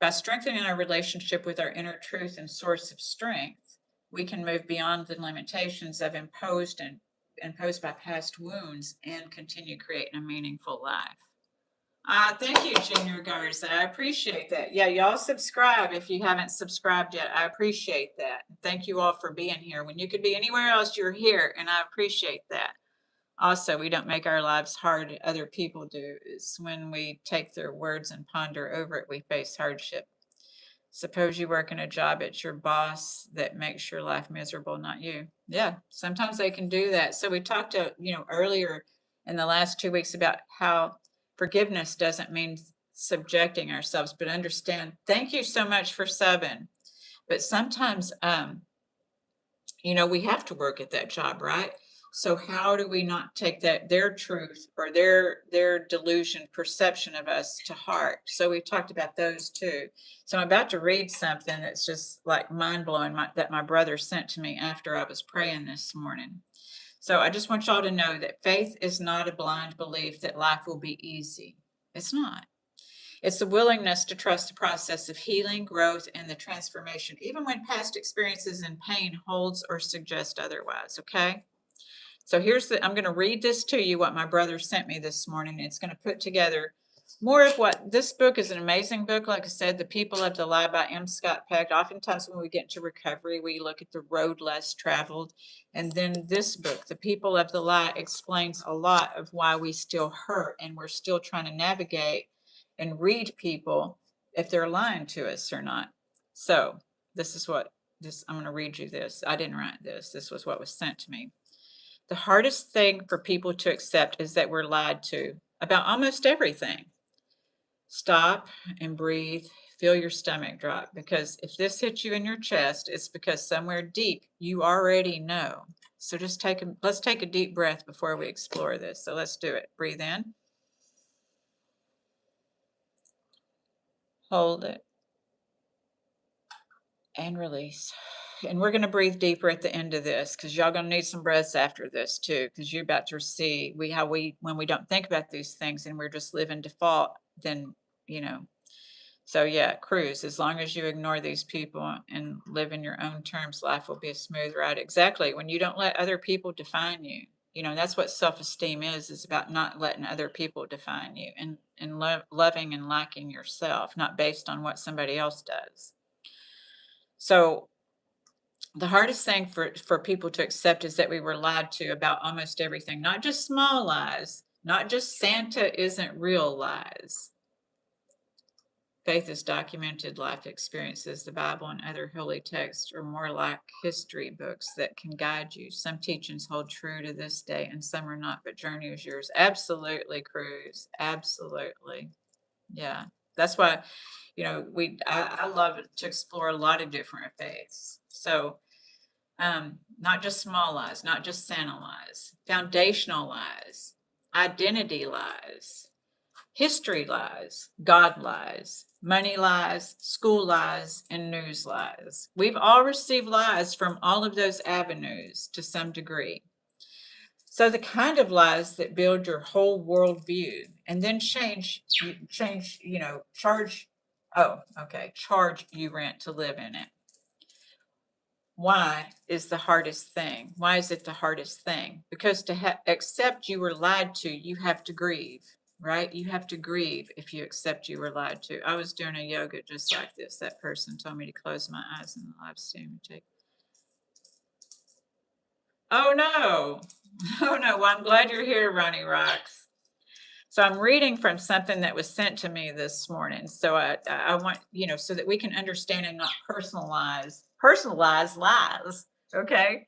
By strengthening our relationship with our inner truth and source of strength, we can move beyond the limitations of imposed by past wounds and continue creating a meaningful life. Thank you, Junior Garza. I appreciate that. Yeah, y'all subscribe if you haven't subscribed yet. I appreciate that. Thank you all for being here. When you could be anywhere else, you're here, and I appreciate that. Also, we don't make our lives hard, other people do. It's when we take their words and ponder over it, we face hardship. Suppose you work in a job at your boss that makes your life miserable, not you. Yeah, sometimes they can do that. So we talked earlier in the last 2 weeks about how forgiveness doesn't mean subjecting ourselves, but understand. Thank you so much for subbing. But sometimes, we have to work at that job, right? So how do we not take their truth or their delusion perception of us to heart? So we talked about those too. So I'm about to read something that's just like mind blowing that my brother sent to me after I was praying this morning. So I just want y'all to know that faith is not a blind belief that life will be easy. It's not. It's the willingness to trust the process of healing, growth, and the transformation, even when past experiences and pain holds or suggest otherwise. Okay. So I'm going to read this to you, what my brother sent me this morning. It's going to put together more of what this book is. An amazing book. Like I said, The People of the Lie by M. Scott Peck. Oftentimes when we get into recovery, we look at the road less traveled. And then this book, The People of the Lie, explains a lot of why we still hurt and we're still trying to navigate and read people if they're lying to us or not. So I'm going to read you this. I didn't write this. This was what was sent to me. The hardest thing for people to accept is that we're lied to about almost everything. Stop and breathe. Feel your stomach drop, because if this hits you in your chest, it's because somewhere deep you already know. So let's take a deep breath before we explore this. So let's do it. Breathe in. Hold it. And release. And we're going to breathe deeper at the end of this, because y'all going to need some breaths after this too, because you're about to see when we don't think about these things and we're just living default, then, so yeah, cruise. As long as you ignore these people and live in your own terms, life will be a smooth ride. Exactly. When you don't let other people define you, that's what self-esteem is about not letting other people define you and loving and liking yourself, not based on what somebody else does. So the hardest thing for people to accept is that we were lied to about almost everything, not just small lies, not just Santa isn't real lies. Faith is documented life experiences. The Bible and other holy texts are more like history books that can guide you. Some teachings hold true to this day and some are not, but journey is yours. Absolutely, Cruz. Absolutely. Yeah. That's why, I love to explore a lot of different faiths. So, not just small lies, not just Santa lies, foundational lies, identity lies, history lies, God lies, money lies, school lies, and news lies. We've all received lies from all of those avenues to some degree. So the kind of lies that build your whole worldview and then charge you rent to live in it. Why is the hardest thing? Why is it the hardest thing? Because to accept you were lied to, you have to grieve, right? You have to grieve if you accept you were lied to. I was doing a yoga just like this. That person told me to close my eyes in the live stream. Oh no. Oh no. Well, I'm glad you're here, Ronnie Rocks. So I'm reading from something that was sent to me this morning. So I want, so that we can understand and not personalize lies. Okay.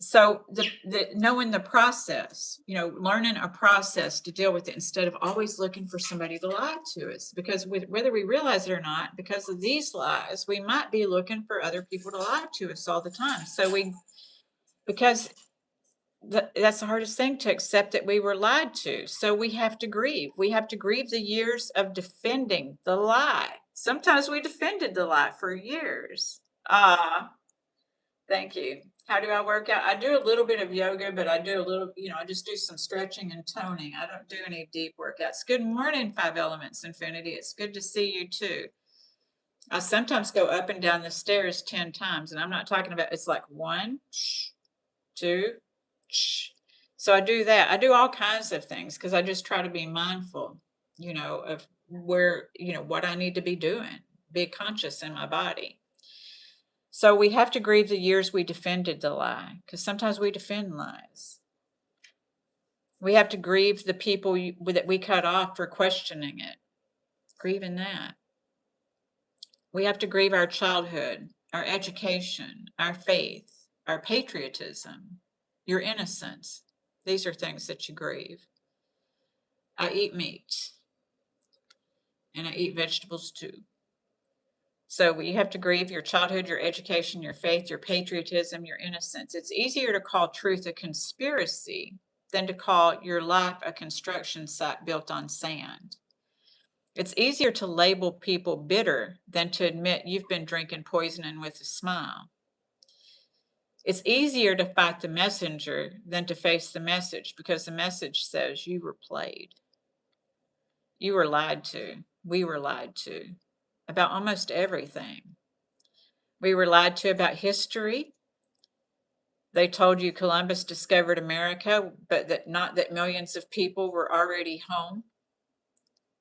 So the knowing the process, learning a process to deal with it instead of always looking for somebody to lie to us. Because whether we realize it or not, because of these lies, we might be looking for other people to lie to us all the time. Because that's the hardest thing, to accept that we were lied to. So we have to grieve. We have to grieve the years of defending the lie. Sometimes we defended the lie for years. Thank you. How do I work out? I do a little bit of yoga, but I do a little, I just do some stretching and toning. I don't do any deep workouts. Good morning, Five Elements Infinity. It's good to see you too. I sometimes go up and down the stairs 10 times, and I'm not talking about, it's like 1, 2. So I do that. I do all kinds of things because I just try to be mindful, of where, what I need to be doing, be conscious in my body. So we have to grieve the years we defended the lie, because sometimes we defend lies. We have to grieve the people that we cut off for questioning it, grieving that. We have to grieve our childhood, our education, our faith, our patriotism, your innocence. These are things that you grieve. I eat meat, and I eat vegetables too. So you have to grieve your childhood, your education, your faith, your patriotism, your innocence. It's easier to call truth a conspiracy than to call your life a construction site built on sand. It's easier to label people bitter than to admit you've been drinking poison with a smile. It's easier to fight the messenger than to face the message, because the message says you were played. You were lied to. We were lied to about almost everything. We were lied to about history. They told you Columbus discovered America, but not that millions of people were already home.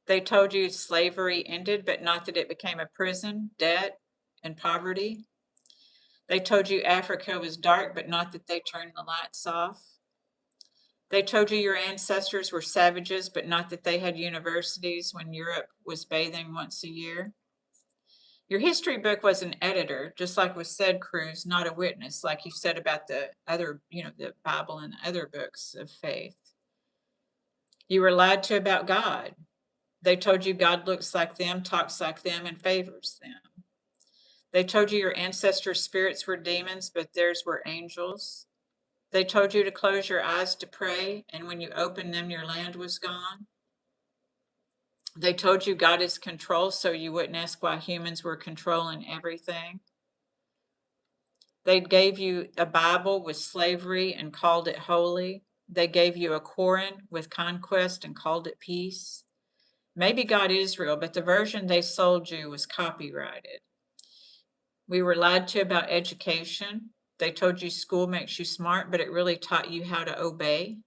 They told you slavery ended, but not that it became a prison, debt, and poverty. They told you Africa was dark, but not that they turned the lights off. They told you your ancestors were savages, but not that they had universities when Europe was bathing once a year. Your history book was an editor, just like with said Cruz, not a witness, like you said about the other, the Bible and other books of faith. You were lied to about God. They told you God looks like them, talks like them, and favors them. They told you your ancestors' spirits were demons, but theirs were angels. They told you to close your eyes to pray, and when you opened them, your land was gone. They told you God is control, so you wouldn't ask why humans were controlling everything. They gave you a Bible with slavery and called it holy. They gave you a Koran with conquest and called it peace. Maybe God is real, but the version they sold you was copyrighted. We were lied to about education. They told you school makes you smart, but it really taught you how to obey.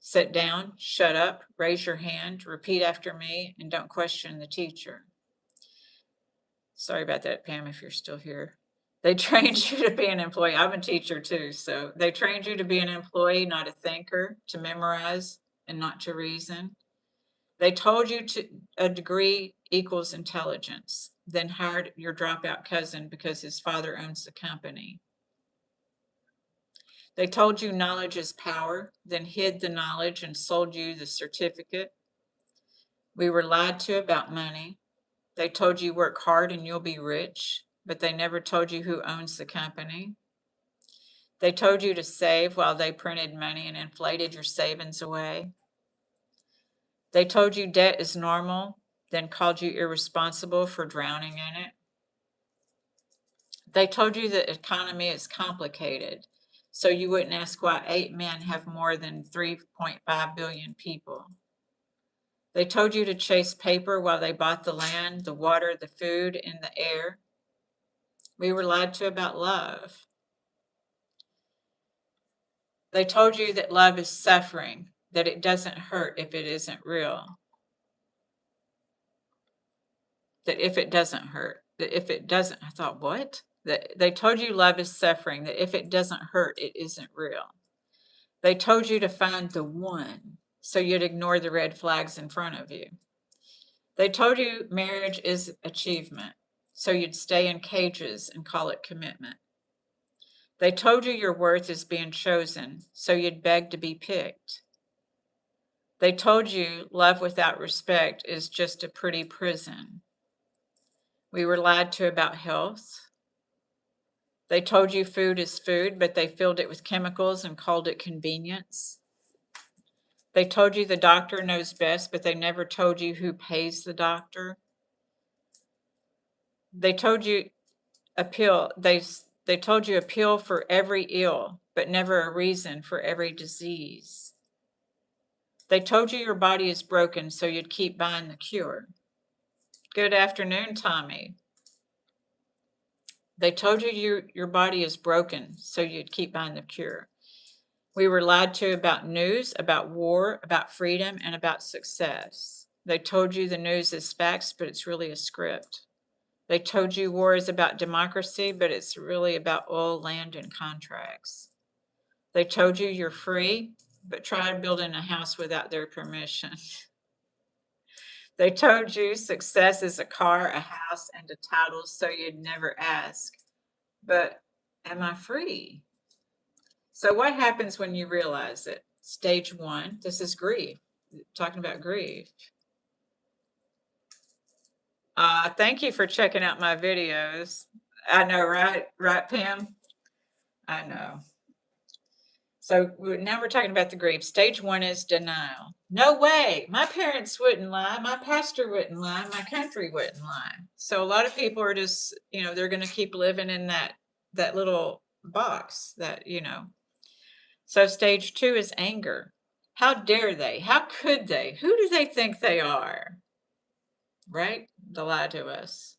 Sit down, shut up, raise your hand, repeat after me, and don't question the teacher. Sorry about that, Pam, if you're still here. They trained you to be an employee. I'm a teacher too, so they trained you to be an employee, not a thinker, to memorize and not to reason. They told you a degree equals intelligence, then hired your dropout cousin because his father owns the company. They told you knowledge is power, then hid the knowledge and sold you the certificate. We were lied to about money. They told you work hard and you'll be rich, but they never told you who owns the company. They told you to save while they printed money and inflated your savings away. They told you debt is normal, then called you irresponsible for drowning in it. They told you the economy is complicated, so you wouldn't ask why 8 men have more than 3.5 billion people. They told you to chase paper while they bought the land, the water, the food, and the air. We were lied to about love. They told you that love is suffering, that it doesn't hurt if it isn't real. That if it doesn't hurt, that if it doesn't, I thought, what? That they told you love is suffering, that if it doesn't hurt, it isn't real. They told you to find the one, so you'd ignore the red flags in front of you. They told you marriage is achievement, so you'd stay in cages and call it commitment. They told you your worth is being chosen, so you'd beg to be picked. They told you love without respect is just a pretty prison. We were lied to about health. They told you food is food, but they filled it with chemicals and called it convenience. They told you the doctor knows best, but they never told you who pays the doctor. They told you a pill. They told you a pill for every ill, but never a reason for every disease. They told you your body is broken, so you'd keep buying the cure. Good afternoon, Tommy. They told you your body is broken, so you'd keep buying the cure. We were lied to about news, about war, about freedom, and about success. They told you the news is facts, but it's really a script. They told you war is about democracy, but it's really about oil, land, and contracts. They told you you're free, but try building a house without their permission. They told you success is a car, a house, and a title, so you'd never ask. But am I free? So what happens when you realize it? Stage 1, this is grief. Talking about grief. Thank you for checking out my videos. I know, right? Right, Pam? I know. So now we're talking about the grief. Stage 1 is denial. No way. My parents wouldn't lie. My pastor wouldn't lie. My country wouldn't lie. So a lot of people are just, they're going to keep living in that little box that. So stage 2 is anger. How dare they? How could they? Who do they think they are? Right? To lie to us.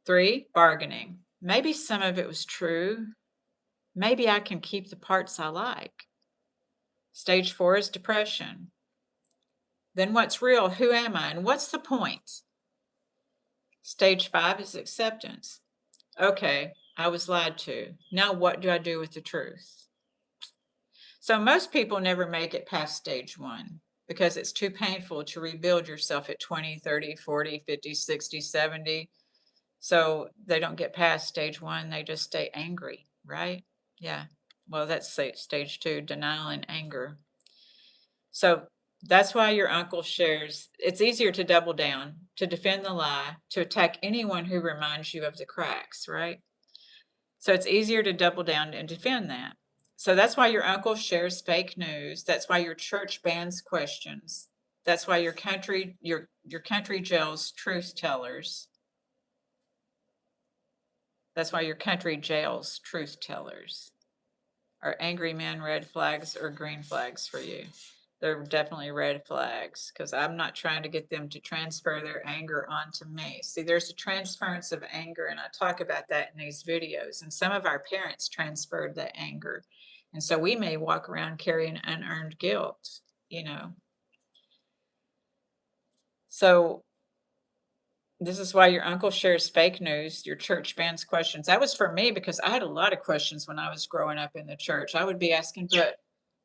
3, bargaining. Maybe some of it was true. Maybe I can keep the parts I like. Stage 4 is depression. Then what's real? Who am I? And what's the point? Stage 5 is acceptance. Okay, I was lied to. Now what do I do with the truth? So most people never make it past stage 1 because it's too painful to rebuild yourself at 20, 30, 40, 50, 60, 70. So they don't get past stage 1. They just stay angry, right? Yeah. Well, that's stage 2, denial and anger. So that's why your uncle shares. It's easier to double down, to defend the lie, to attack anyone who reminds you of the cracks, right? So it's easier to double down and defend that. So that's why your uncle shares fake news. That's why your church bans questions. That's why your country jails truth tellers. That's why your country jails truth tellers. Are angry men red flags or green flags for you? They're definitely red flags because I'm not trying to get them to transfer their anger onto me. See, there's a transference of anger, and I talk about that in these videos. And some of our parents transferred that anger. And so we may walk around carrying unearned guilt, So this is why your uncle shares fake news, your church bans questions. That was for me because I had a lot of questions when I was growing up in the church. I would be asking,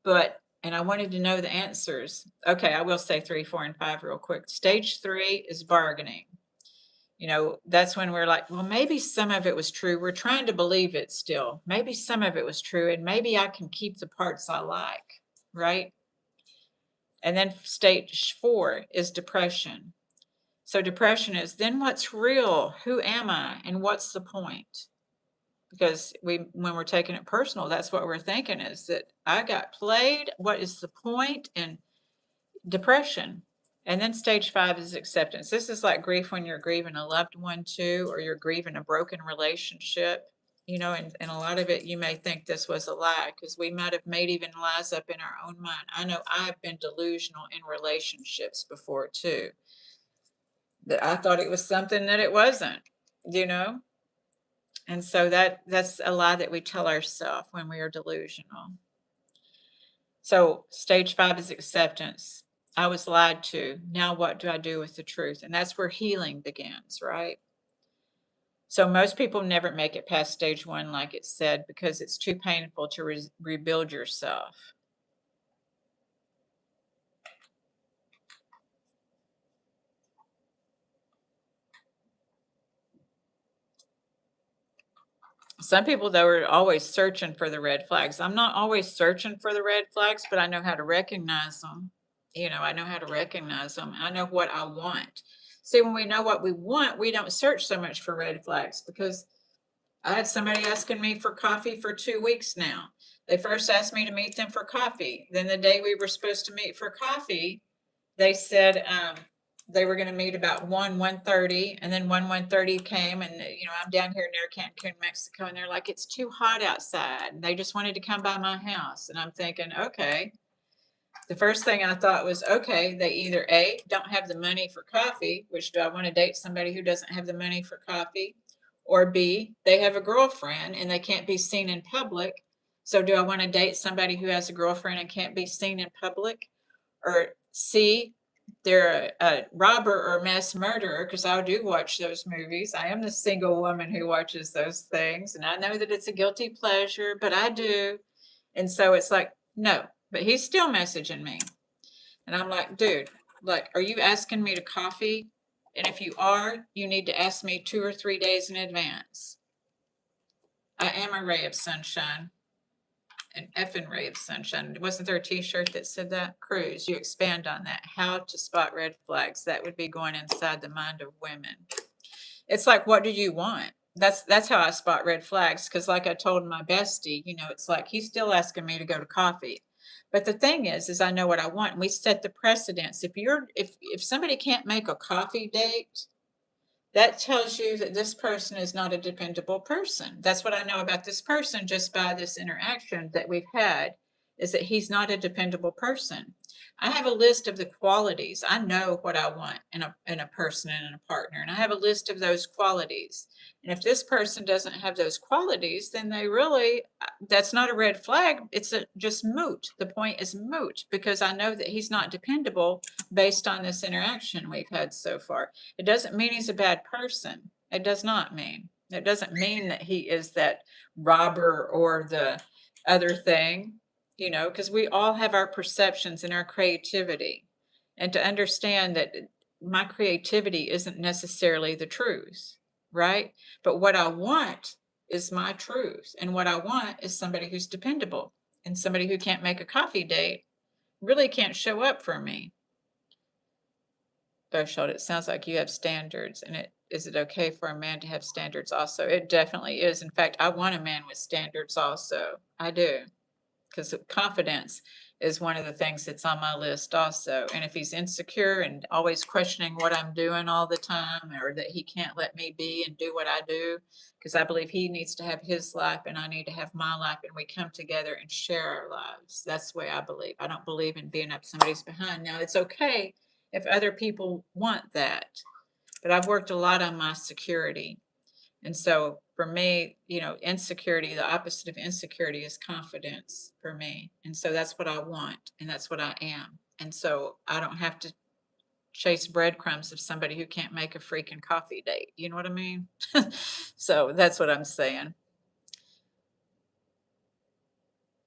but, and I wanted to know the answers. Okay, I will say 3, 4, and 5 real quick. Stage 3 is bargaining. That's when we're like, well, maybe some of it was true. We're trying to believe it still. Maybe some of it was true, and maybe I can keep the parts I like, right? And then stage 4 is depression. So depression is, then what's real? Who am I? And what's the point? Because when we're taking it personal, that's what we're thinking is that I got played. What is the point? And depression. And then stage 5 is acceptance. This is like grief when you're grieving a loved one too, or you're grieving a broken relationship. And a lot of it, you may think this was a lie because we might have made even lies up in our own mind. I know I've been delusional in relationships before too. That I thought it was something that it wasn't, you know? And so that's a lie that we tell ourselves when we are delusional. So stage 5 is acceptance. I was lied to. Now what do I do with the truth? And that's where healing begins, right? So most people never make it past stage 1, like it said, because it's too painful to rebuild yourself. Some people, though, are always searching for the red flags. I'm not always searching for the red flags, but I know how to recognize them. I know how to recognize them. I know what I want. See, when we know what we want, we don't search so much for red flags because I had somebody asking me for coffee for 2 weeks now. They first asked me to meet them for coffee. Then the day we were supposed to meet for coffee, they said they were going to meet about 1:30, and then 1:30 came, and I'm down here near Cancun, Mexico, and they're like, it's too hot outside, and they just wanted to come by my house. And I'm thinking, okay. The first thing I thought was, okay, they either A, don't have the money for coffee, which do I want to date somebody who doesn't have the money for coffee? Or B, they have a girlfriend and they can't be seen in public. So do I want to date somebody who has a girlfriend and can't be seen in public? Or C, they're a robber or mass murderer, because I do watch those movies. I am the single woman who watches those things. And I know that it's a guilty pleasure, but I do. And so it's like, no, but he's still messaging me. And I'm like, dude, look, are you asking me to coffee? And if you are, you need to ask me 2 or 3 days in advance. I am a ray of sunshine, an effing ray of sunshine. Wasn't there a t-shirt that said that? Cruz, you expand on that. How to spot red flags. That would be going inside the mind of women. It's like, what do you want? That's how I spot red flags. Because like I told my bestie, it's like he's still asking me to go to coffee. But the thing is I know what I want. And we set the precedence. If somebody can't make a coffee date, that tells you that this person is not a dependable person. That's what I know about this person just by this interaction that we've had, is that he's not a dependable person. I have a list of the qualities. I know what I want in a person and in a partner, and I have a list of those qualities. And if this person doesn't have those qualities, then that's not a red flag. It's just moot. The point is moot because I know that he's not dependable based on this interaction we've had so far. It doesn't mean he's a bad person. It does not mean. It doesn't mean that he is that robber or the other thing, because we all have our perceptions and our creativity. And to understand that my creativity isn't necessarily the truth, right? But what I want is my truth. And what I want is somebody who's dependable, and somebody who can't make a coffee date really can't show up for me. Threshold, it sounds like you have standards, and is it okay for a man to have standards also? It definitely is. In fact, I want a man with standards also. I do, because confidence is one of the things that's on my list also. And if he's insecure and always questioning what I'm doing all the time, or that he can't let me be and do what I do, because I believe he needs to have his life and I need to have my life, and we come together and share our lives. That's the way I believe. I don't believe in being up somebody's behind. Now, it's okay if other people want that, but I've worked a lot on my security. And so for me, insecurity, the opposite of insecurity is confidence for me. And so that's what I want, and that's what I am. And so I don't have to chase breadcrumbs of somebody who can't make a freaking coffee date. You know what I mean? So that's what I'm saying.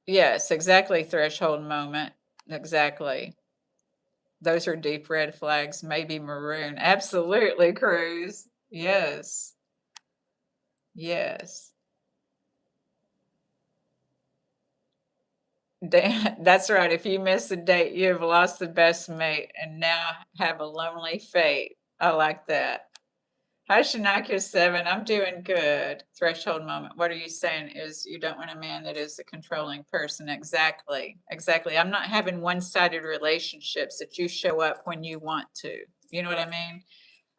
Yes, exactly. Threshold moment. Exactly. Those are deep red flags, maybe maroon. Absolutely, Cruz. Yes. Yes. That's right. If you miss a date, you have lost the best mate and now have a lonely fate. I like that. Hi, Shanaka7. I'm doing good. Threshold moment. What are you saying is you don't want a man that is a controlling person. Exactly. Exactly. I'm not having one-sided relationships that you show up when you want to. You know what I mean?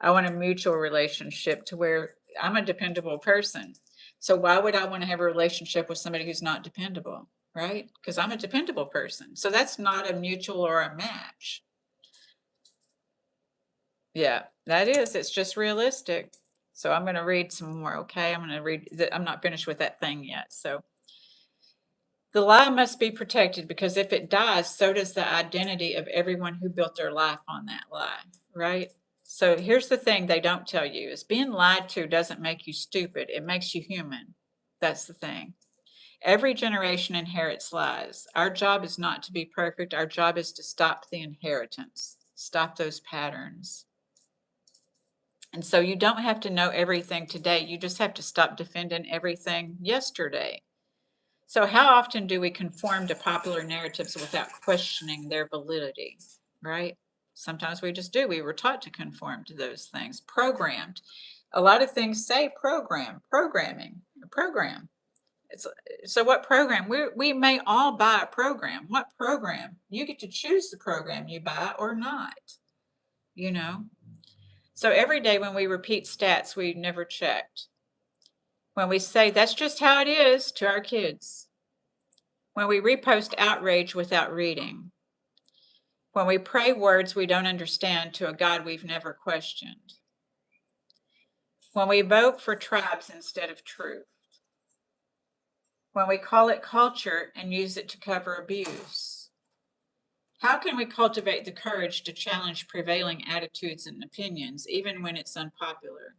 I want a mutual relationship to where I'm a dependable person. So why would I want to have a relationship with somebody who's not dependable? Right? Because I'm a dependable person. So that's not a mutual or a match. Yeah, that is. It's just realistic. So I'm going to read some more, okay? I'm going to read. I'm not finished with that thing yet. So the lie must be protected because if it dies, so does the identity of everyone who built their life on that lie, right? So here's the thing they don't tell you is being lied to doesn't make you stupid. It makes you human. That's the thing. Every generation inherits lies. Our job is not to be perfect. Our job is to stop the inheritance, stop those patterns. And so you don't have to know everything today. You just have to stop defending everything yesterday. So, how often do we conform to popular narratives without questioning their validity? Right? Sometimes we just do. We were taught to conform to those things, programmed. A lot of things say programming, a program. It's, so, what program? We may all buy a program. What program? You get to choose the program you buy or not, you know? So, every day when we repeat stats we never checked, when we say that's just how it is to our kids, when we repost outrage without reading, when we pray words we don't understand to a God we've never questioned, when we vote for tribes instead of truth, when we call it culture and use it to cover abuse. How can we cultivate the courage to challenge prevailing attitudes and opinions, even when it's unpopular?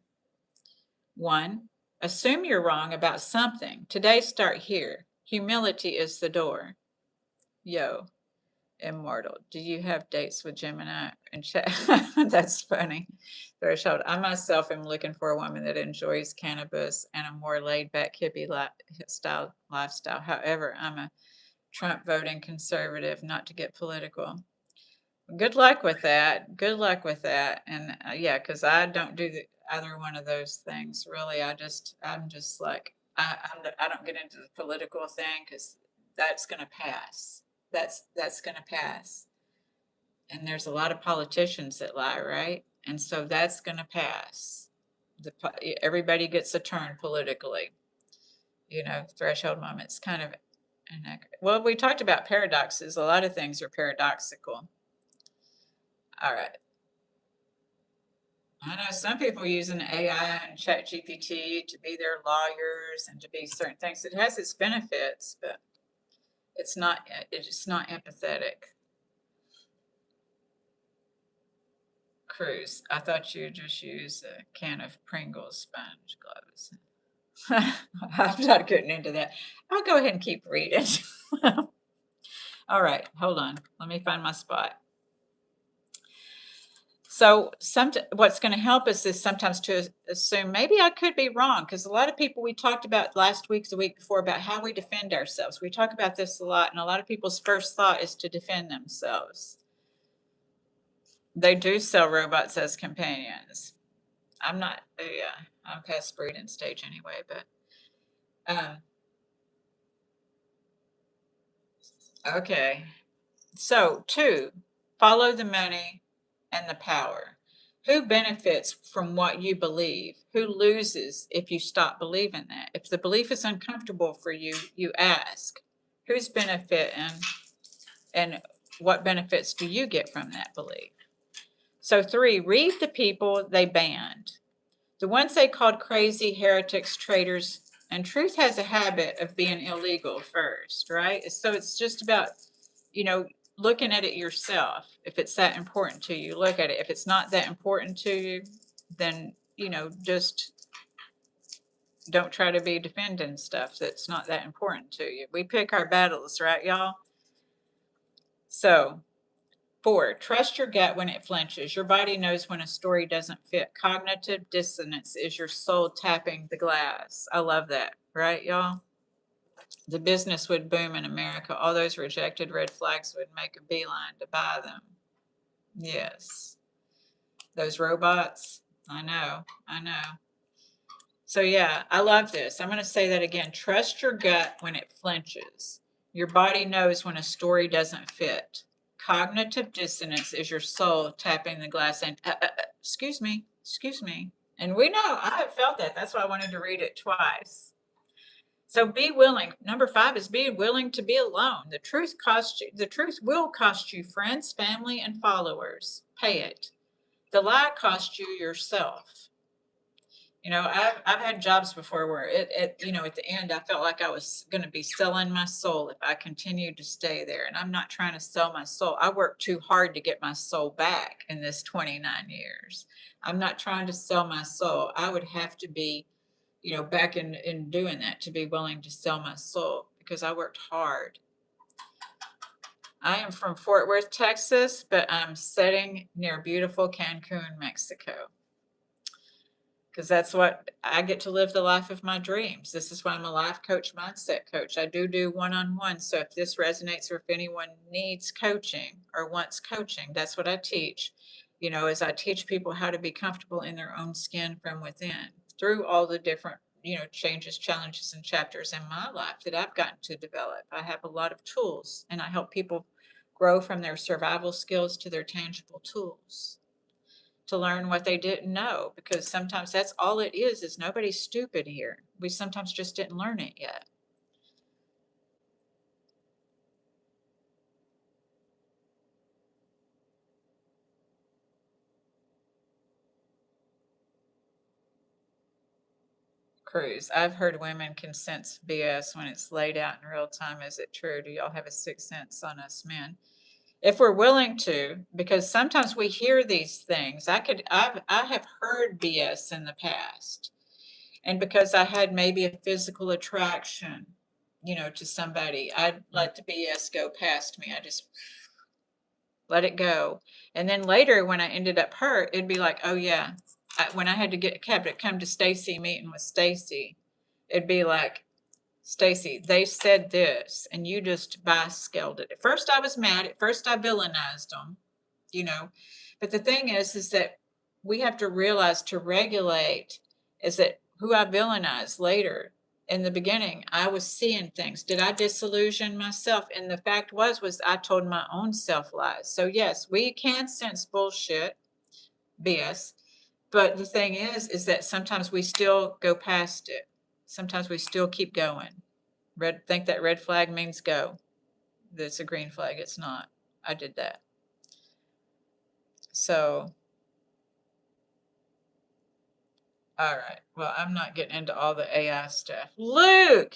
1. Assume you're wrong about something. Today, start here. Humility is the door. Yo. Immortal. Do you have dates with Gemini and chat? That's funny. Threshold. I myself am looking for a woman that enjoys cannabis and a more laid back hippie style lifestyle. However, I'm a Trump voting conservative, not to get political. Good luck with that. Good luck with that. And yeah, because I don't do either one of those things really. I'm just like I don't get into the political thing because that's going to pass. That's going to pass. And there's a lot of politicians that lie, right? And so that's going to pass. Everybody gets a turn politically. Threshold moments kind of inaccurate. Well, we talked about paradoxes. A lot of things are paradoxical. All right. I know some people using AI and Chat GPT to be their lawyers and to be certain things. It has its benefits, but it's not empathetic. Cruz, I thought you'd just use a can of Pringles sponge gloves. I'm not getting into that. I'll go ahead and keep reading. All right, hold on. Let me find my spot. So what's going to help us is sometimes to assume maybe I could be wrong, because a lot of people, we talked about last week, the week before, about how we defend ourselves. We talk about this a lot, and a lot of people's first thought is to defend themselves. They do sell robots as companions. I'm not, yeah, I'm past breeding stage anyway, but okay. So 2, follow the money and the power. Who benefits from what you believe? Who loses if you stop believing that? If the belief is uncomfortable for you, you ask, who's benefiting and what benefits do you get from that belief? So 3, read the people they banned. The ones they called crazy, heretics, traitors, and truth has a habit of being illegal first, right? So it's just about, looking at it yourself. If it's that important to you, look at it. If it's not that important to you, then, just don't try to be defending stuff that's not that important to you. We pick our battles, right, y'all? So 4, trust your gut when it flinches. Your body knows when a story doesn't fit. Cognitive dissonance is your soul tapping the glass. I love that, right, y'all? The business would boom in America. All those rejected red flags would make a beeline to buy them. Yes. Those robots. I know. So yeah, I love this. I'm going to say that again. Trust your gut when it flinches. Your body knows when a story doesn't fit. Cognitive dissonance is your soul tapping the glass and excuse me. And we know, I have felt that. That's why I wanted to read it twice. So be willing. Number 5 is be willing to be alone. The truth will cost you friends, family, and followers. Pay it. The lie cost you yourself. I've had jobs before where at the end, I felt like I was going to be selling my soul if I continued to stay there. And I'm not trying to sell my soul. I worked too hard to get my soul back in this 29 years. I'm not trying to sell my soul. I would have to be, back in doing that to be willing to sell my soul because I worked hard. I am from Fort Worth, Texas, but I'm sitting near beautiful Cancun, Mexico. because that's what I get to live, the life of my dreams. This is why I'm a life coach, mindset coach. I do one-on-one. So if this resonates or if anyone needs coaching or wants coaching, that's what I teach. As I teach people how to be comfortable in their own skin from within through all the different, changes, challenges, and chapters in my life that I've gotten to develop. I have a lot of tools and I help people grow from their survival skills to their tangible tools to learn what they didn't know, because sometimes that's all it is nobody's stupid here. We sometimes just didn't learn it yet. Cruise. I've heard women can sense BS when it's laid out in real time. Is it true? Do y'all have a sixth sense on us men? If we're willing to, because sometimes we hear these things. I have heard BS in the past. And because I had maybe a physical attraction, to somebody, I'd let the BS go past me. I just let it go. And then later when I ended up hurt, it'd be like, oh yeah, when I had to come to Stacy meeting with Stacy, it'd be like, Stacy, they said this and you just scaled it. At first I was mad. At first I villainized them, but the thing is that we have to realize to regulate is that who I villainized later. In the beginning, I was seeing things. Did I disillusion myself? And the fact was I told my own self lies. So yes, we can sense bullshit, BS. But the thing is that sometimes we still go past it. Sometimes we still keep going. Think that red flag means go. That's a green flag. It's not. I did that. So, all right. Well, I'm not getting into all the AI stuff. Luke,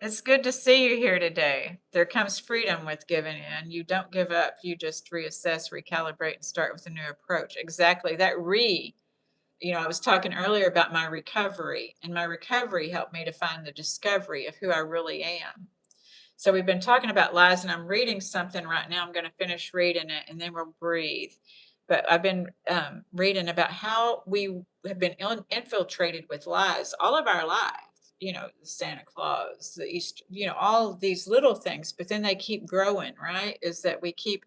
it's good to see you here today. There comes freedom with giving in. You don't give up. You just reassess, recalibrate, and start with a new approach. Exactly. I was talking earlier about my recovery, and my recovery helped me to find the discovery of who I really am. So we've been talking about lies, and I'm reading something right now. I'm going to finish reading it, and then we'll breathe. But I've been reading about how we have been infiltrated with lies all of our lives. Santa Claus, the Easter, all of these little things, but then they keep growing, right? Is that we keep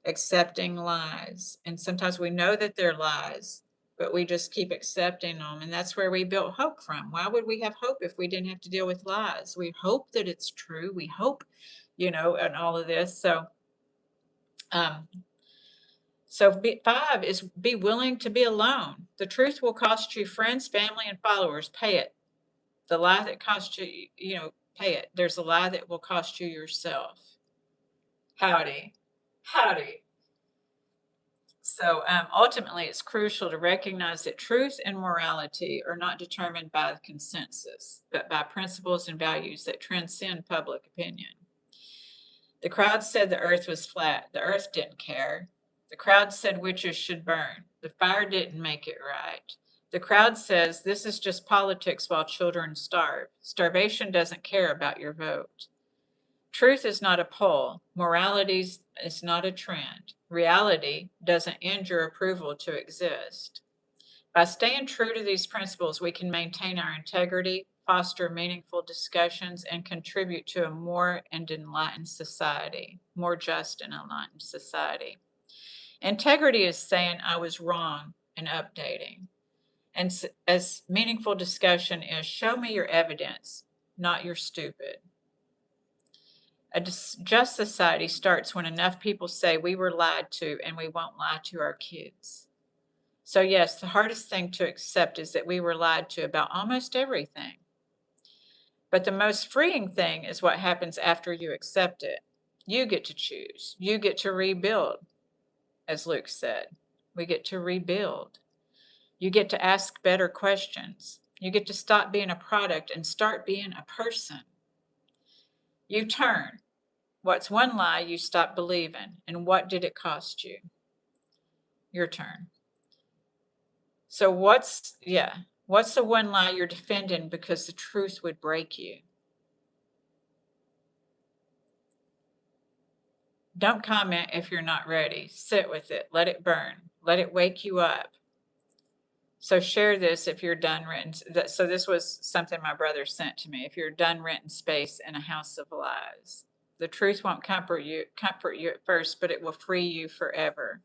accepting lies. And sometimes we know that they're lies, but we just keep accepting them. And that's where we built hope from. Why would we have hope if we didn't have to deal with lies? We hope that it's true. We hope, and all of this. Um, five is be willing to be alone. The truth will cost you friends, family, and followers. Pay it. The lie that costs you, pay it. There's a lie that will cost you yourself. Howdy. Howdy. So ultimately, it's crucial to recognize that truth and morality are not determined by the consensus, but by principles and values that transcend public opinion. The crowd said the earth was flat. The earth didn't care. The crowd said witches should burn. The fire didn't make it right. The crowd says this is just politics while children starve. Starvation doesn't care about your vote. Truth is not a poll. Morality is not a trend. Reality doesn't end your approval to exist. By staying true to these principles, we can maintain our integrity, foster meaningful discussions, and contribute to a more enlightened society, more just and enlightened society. Integrity is saying I was wrong and updating. And as meaningful discussion is show me your evidence, not your stupid. A just society starts when enough people say we were lied to and we won't lie to our kids. So yes, the hardest thing to accept is that we were lied to about almost everything. But the most freeing thing is what happens after you accept it. You get to choose. You get to rebuild, as Luke said. We get to rebuild. You get to ask better questions. You get to stop being a product and start being a person. You turn. What's one lie you stopped believing, and what did it cost you? Your turn. So what's the one lie you're defending because the truth would break you? Don't comment if you're not ready. Sit with it. Let it burn. Let it wake you up. So share this if you're done renting. So this was something my brother sent to me. If you're done renting space in a house of lies, the truth won't comfort you at first, but it will free you forever.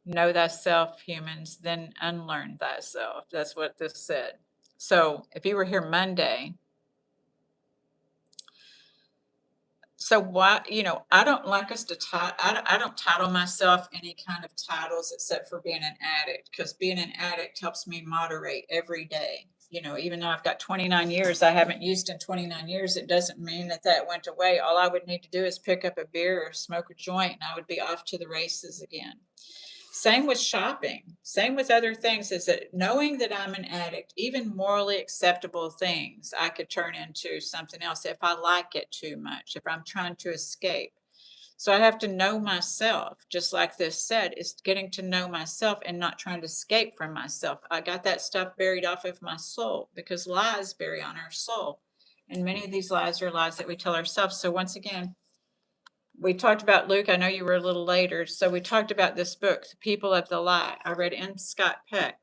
Know thyself, humans, then unlearn thyself. That's what this said. So if you were here Monday, so why, I don't like us to I don't title myself any kind of titles except for being an addict, because being an addict helps me moderate every day. Even though I've got 29 years, I haven't used in 29 years. It doesn't mean that that went away. All I would need to do is pick up a beer or smoke a joint, and I would be off to the races again. Same with shopping, same with other things, is that knowing that I'm an addict, even morally acceptable things, I could turn into something else if I like it too much, if I'm trying to escape. So I have to know myself, just like this said, is getting to know myself and not trying to escape from myself. I got that stuff buried off of my soul, because lies bury on our soul. And many of these lies are lies that we tell ourselves. So once again, we talked about Luke. I know you were a little later. So we talked about this book, The People of the Lie. I read M. Scott Peck.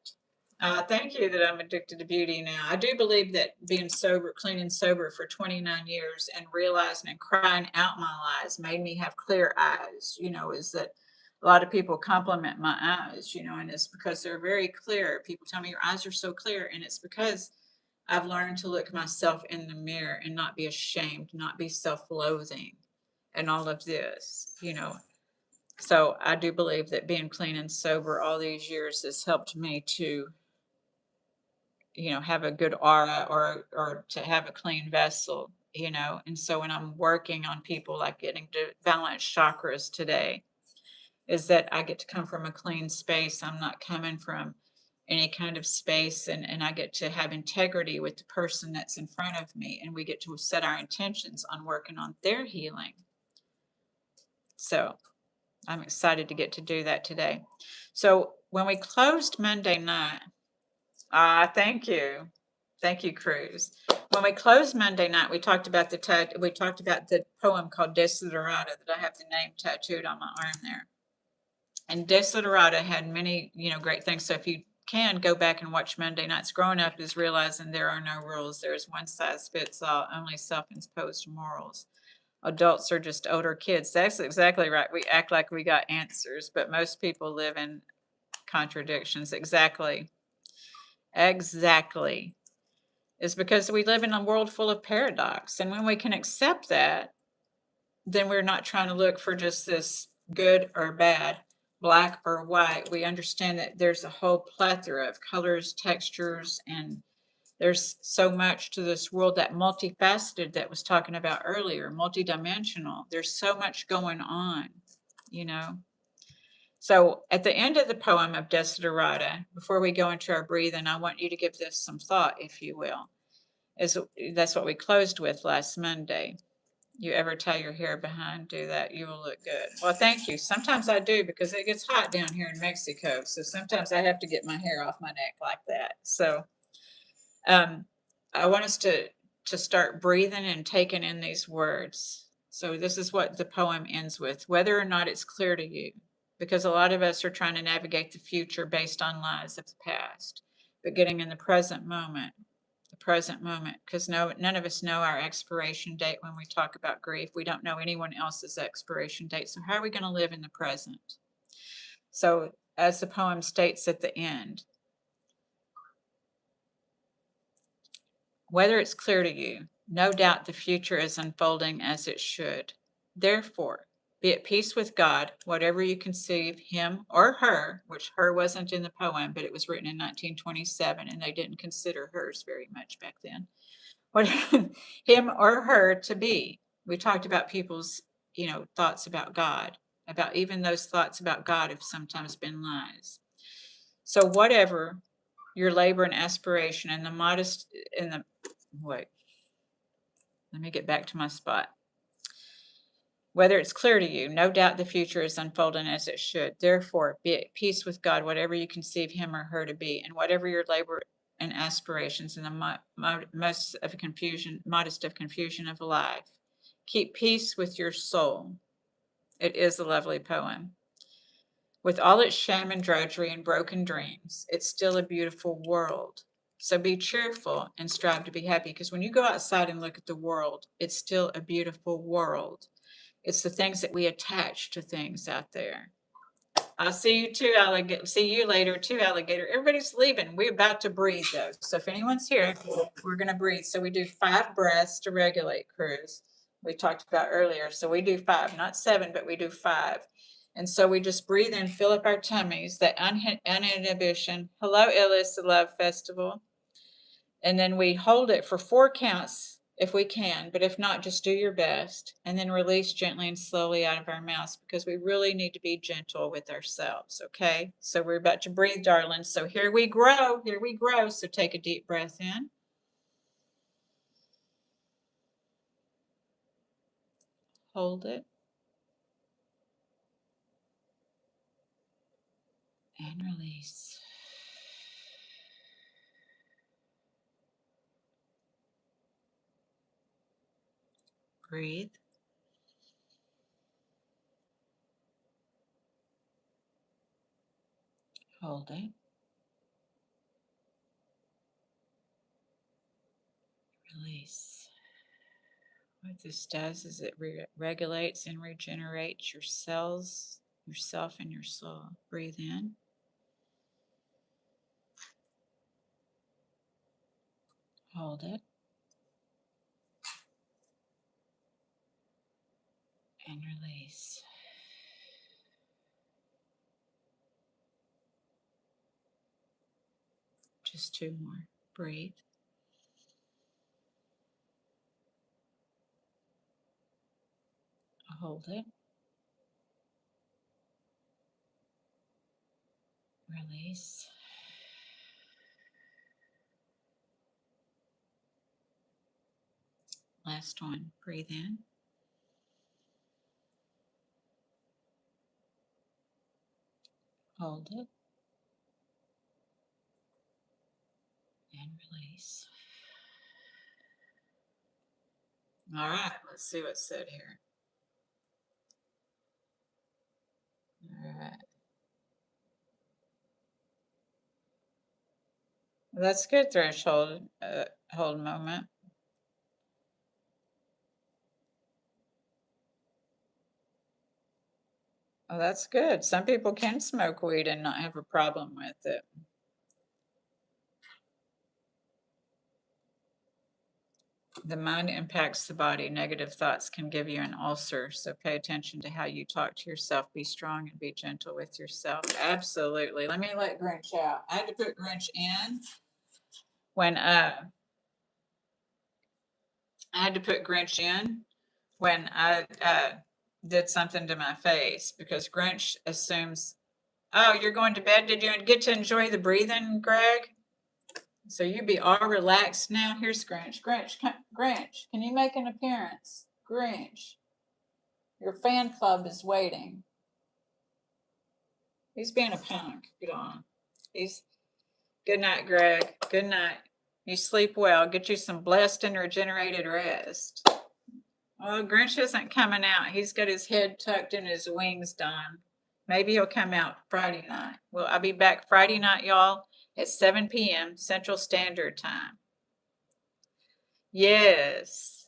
Thank you that I'm addicted to beauty now. I do believe that being sober, clean and sober for 29 years and realizing and crying out my lies made me have clear eyes, is that a lot of people compliment my eyes, and it's because they're very clear. People tell me your eyes are so clear, and it's because I've learned to look myself in the mirror and not be ashamed, not be self-loathing and all of this. So I do believe that being clean and sober all these years has helped me to, have a good aura, or to have a clean vessel. And so when I'm working on people, like getting to balance chakras today, is that I get to come from a clean space. I'm not coming from any kind of space, and I get to have integrity with the person that's in front of me, and we get to set our intentions on working on their healing. So I'm excited to get to do that today. So when we closed Monday night, thank you. Thank you, Cruz. When we closed Monday night, we talked about the poem called Desiderata that I have the name tattooed on my arm there. And Desiderata had many, great things. So if you can go back and watch Monday nights, growing up is realizing there are no rules. There's one size fits all, only self-imposed morals. Adults are just older kids. That's exactly right. We act like we got answers, but most people live in contradictions. Exactly. Exactly. It's because we live in a world full of paradox. And when we can accept that, then we're not trying to look for just this good or bad, black or white. We understand that there's a whole plethora of colors, textures, and there's so much to this world, that multifaceted that was talking about earlier, multidimensional. There's so much going on, you know. So at the end of the poem of Desiderata, before we go into our breathing, I want you to give this some thought, if you will. That's what we closed with last Monday. You ever tie your hair behind, do that, you will look good. Well, thank you. Sometimes I do, because it gets hot down here in Mexico. So sometimes I have to get my hair off my neck like that. So I want us to start breathing and taking in these words. So this is what the poem ends with: whether or not it's clear to you, because a lot of us are trying to navigate the future based on lies of the past, but getting in the present moment, because none of us know our expiration date. When we talk about grief, we don't know anyone else's expiration date. So how are we going to live in the present? So as the poem states at the end, whether it's clear to you, no doubt the future is unfolding as it should. Therefore, be at peace with God, whatever you conceive him or her, which her wasn't in the poem, but it was written in 1927, and they didn't consider hers very much back then. What him or her to be. We talked about people's, thoughts about God, about even those thoughts about God have sometimes been lies. So whatever your labor and aspiration and the modest in the wait, let me get back to my spot. Whether it's clear to you, no doubt the future is unfolding as it should. Therefore, be at peace with God, whatever you conceive him or her to be, and whatever your labor and aspirations in the modest of confusion of life. Keep peace with your soul. It is a lovely poem. With all its shame and drudgery and broken dreams, it's still a beautiful world. So be cheerful and strive to be happy, because when you go outside and look at the world, it's still a beautiful world. It's the things that we attach to things out there. I'll see you too, alligator. See you later too, alligator. Everybody's leaving. We're about to breathe though. So if anyone's here, we're going to breathe. So we do 5 breaths to regulate, Cruz. We talked about earlier. So we do 5, not 7, but we do 5. And so we just breathe in, fill up our tummies, that uninhibition. Hello, Illis, the Love Festival. And then we hold it for 4 counts if we can, but if not, just do your best. And then release gently and slowly out of our mouths, because we really need to be gentle with ourselves, okay? So we're about to breathe, darling. So here we grow, here we grow. So take a deep breath in. Hold it. And release. Breathe. Hold it. Release. What this does is it regulates and regenerates your cells, yourself, and your soul. Breathe in. Hold it. And release. Just 2 more. Breathe. Hold it. Release. Last one. Breathe in. Hold it. And release. All right. Let's see what's said here. All right. Well, that's good threshold hold moment. Oh, that's good. Some people can smoke weed and not have a problem with it. The mind impacts the body. Negative thoughts can give you an ulcer. So pay attention to how you talk to yourself. Be strong and be gentle with yourself. Absolutely. Let me let Grinch out. I had to put Grinch in when I had to put Grinch in when I did something to my face, because Grinch assumes, oh, you're going to bed. Did you get to enjoy the breathing, Greg? So you be all relaxed now. Here's Grinch. Grinch, can you make an appearance? Grinch, your fan club is waiting. He's being a punk. Get on. Good night, Greg. Good night. You sleep well. Get you some blessed and regenerated rest. Oh, Grinch isn't coming out. He's got his head tucked and his wings done. Maybe he'll come out Friday night. Well, I'll be back Friday night, y'all, at 7 p.m. Central Standard Time. Yes.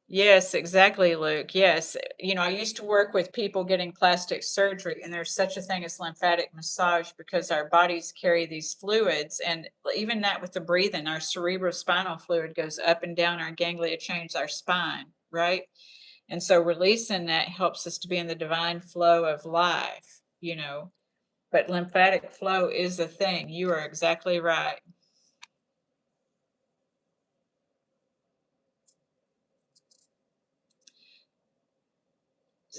Yes, exactly, Luke. Yes. I used to work with people getting plastic surgery, and there's such a thing as lymphatic massage, because our bodies carry these fluids. And even that with the breathing, our cerebrospinal fluid goes up and down our ganglia chains, our spine, right? And so releasing that helps us to be in the divine flow of life, But lymphatic flow is a thing. You are exactly right.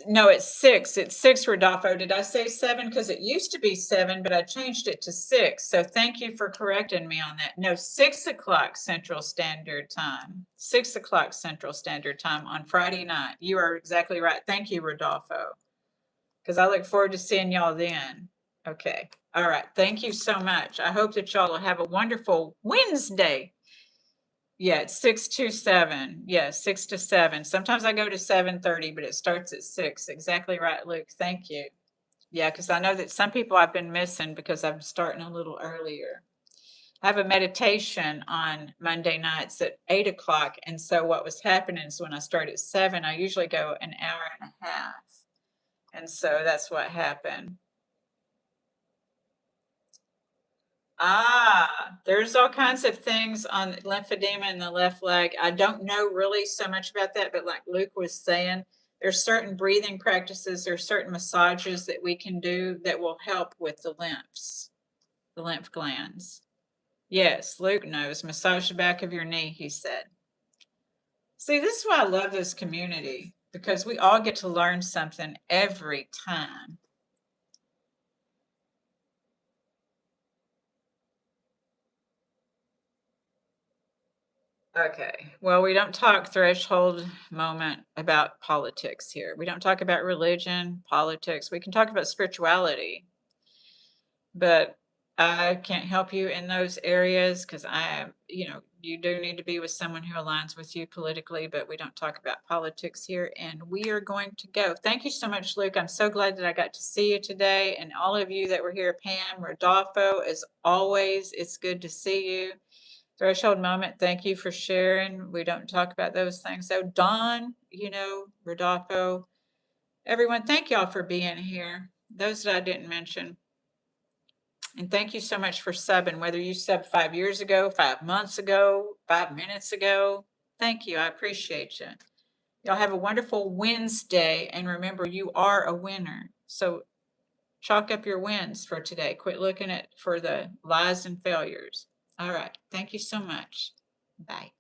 No, it's 6. It's 6, Rodolfo. Did I say 7? Because it used to be 7, but I changed it to 6. So thank you for correcting me on that. No, 6 o'clock Central Standard Time. 6 o'clock Central Standard Time on Friday night. You are exactly right. Thank you, Rodolfo. Because I look forward to seeing y'all then. Okay. All right. Thank you so much. I hope that y'all will have a wonderful Wednesday. Yeah, it's 6 to 7. Yeah, 6 to 7. Sometimes I go to 7:30, but it starts at 6. Exactly right, Luke. Thank you. Yeah, because I know that some people I've been missing because I'm starting a little earlier. I have a meditation on Monday nights at 8 o'clock. And so what was happening is when I start at 7, I usually go an hour and a half. And so that's what happened. There's all kinds of things on lymphedema in the left leg. I don't know really so much about that, but like Luke was saying, there's certain breathing practices, there's certain massages that we can do that will help with the lymphs, the lymph glands. Yes, Luke knows. Massage the back of your knee, he said. See, this is why I love this community, because we all get to learn something every time. Okay. Well, we don't talk threshold moment about politics here. We don't talk about religion, politics. We can talk about spirituality, but I can't help you in those areas because you do need to be with someone who aligns with you politically, but we don't talk about politics here. And we are going to go. Thank you so much, Luke. I'm so glad that I got to see you today. And all of you that were here, Pam, Rodolfo, as always, it's good to see you. Threshold moment, thank you for sharing. We don't talk about those things. So Don, Rodolfo, everyone, thank y'all for being here. Those that I didn't mention. And thank you so much for subbing, whether you subbed 5 years ago, 5 months ago, 5 minutes ago. Thank you. I appreciate you. Y'all have a wonderful Wednesday. And remember, you are a winner. So chalk up your wins for today. Quit looking for the lies and failures. All right. Thank you so much. Bye.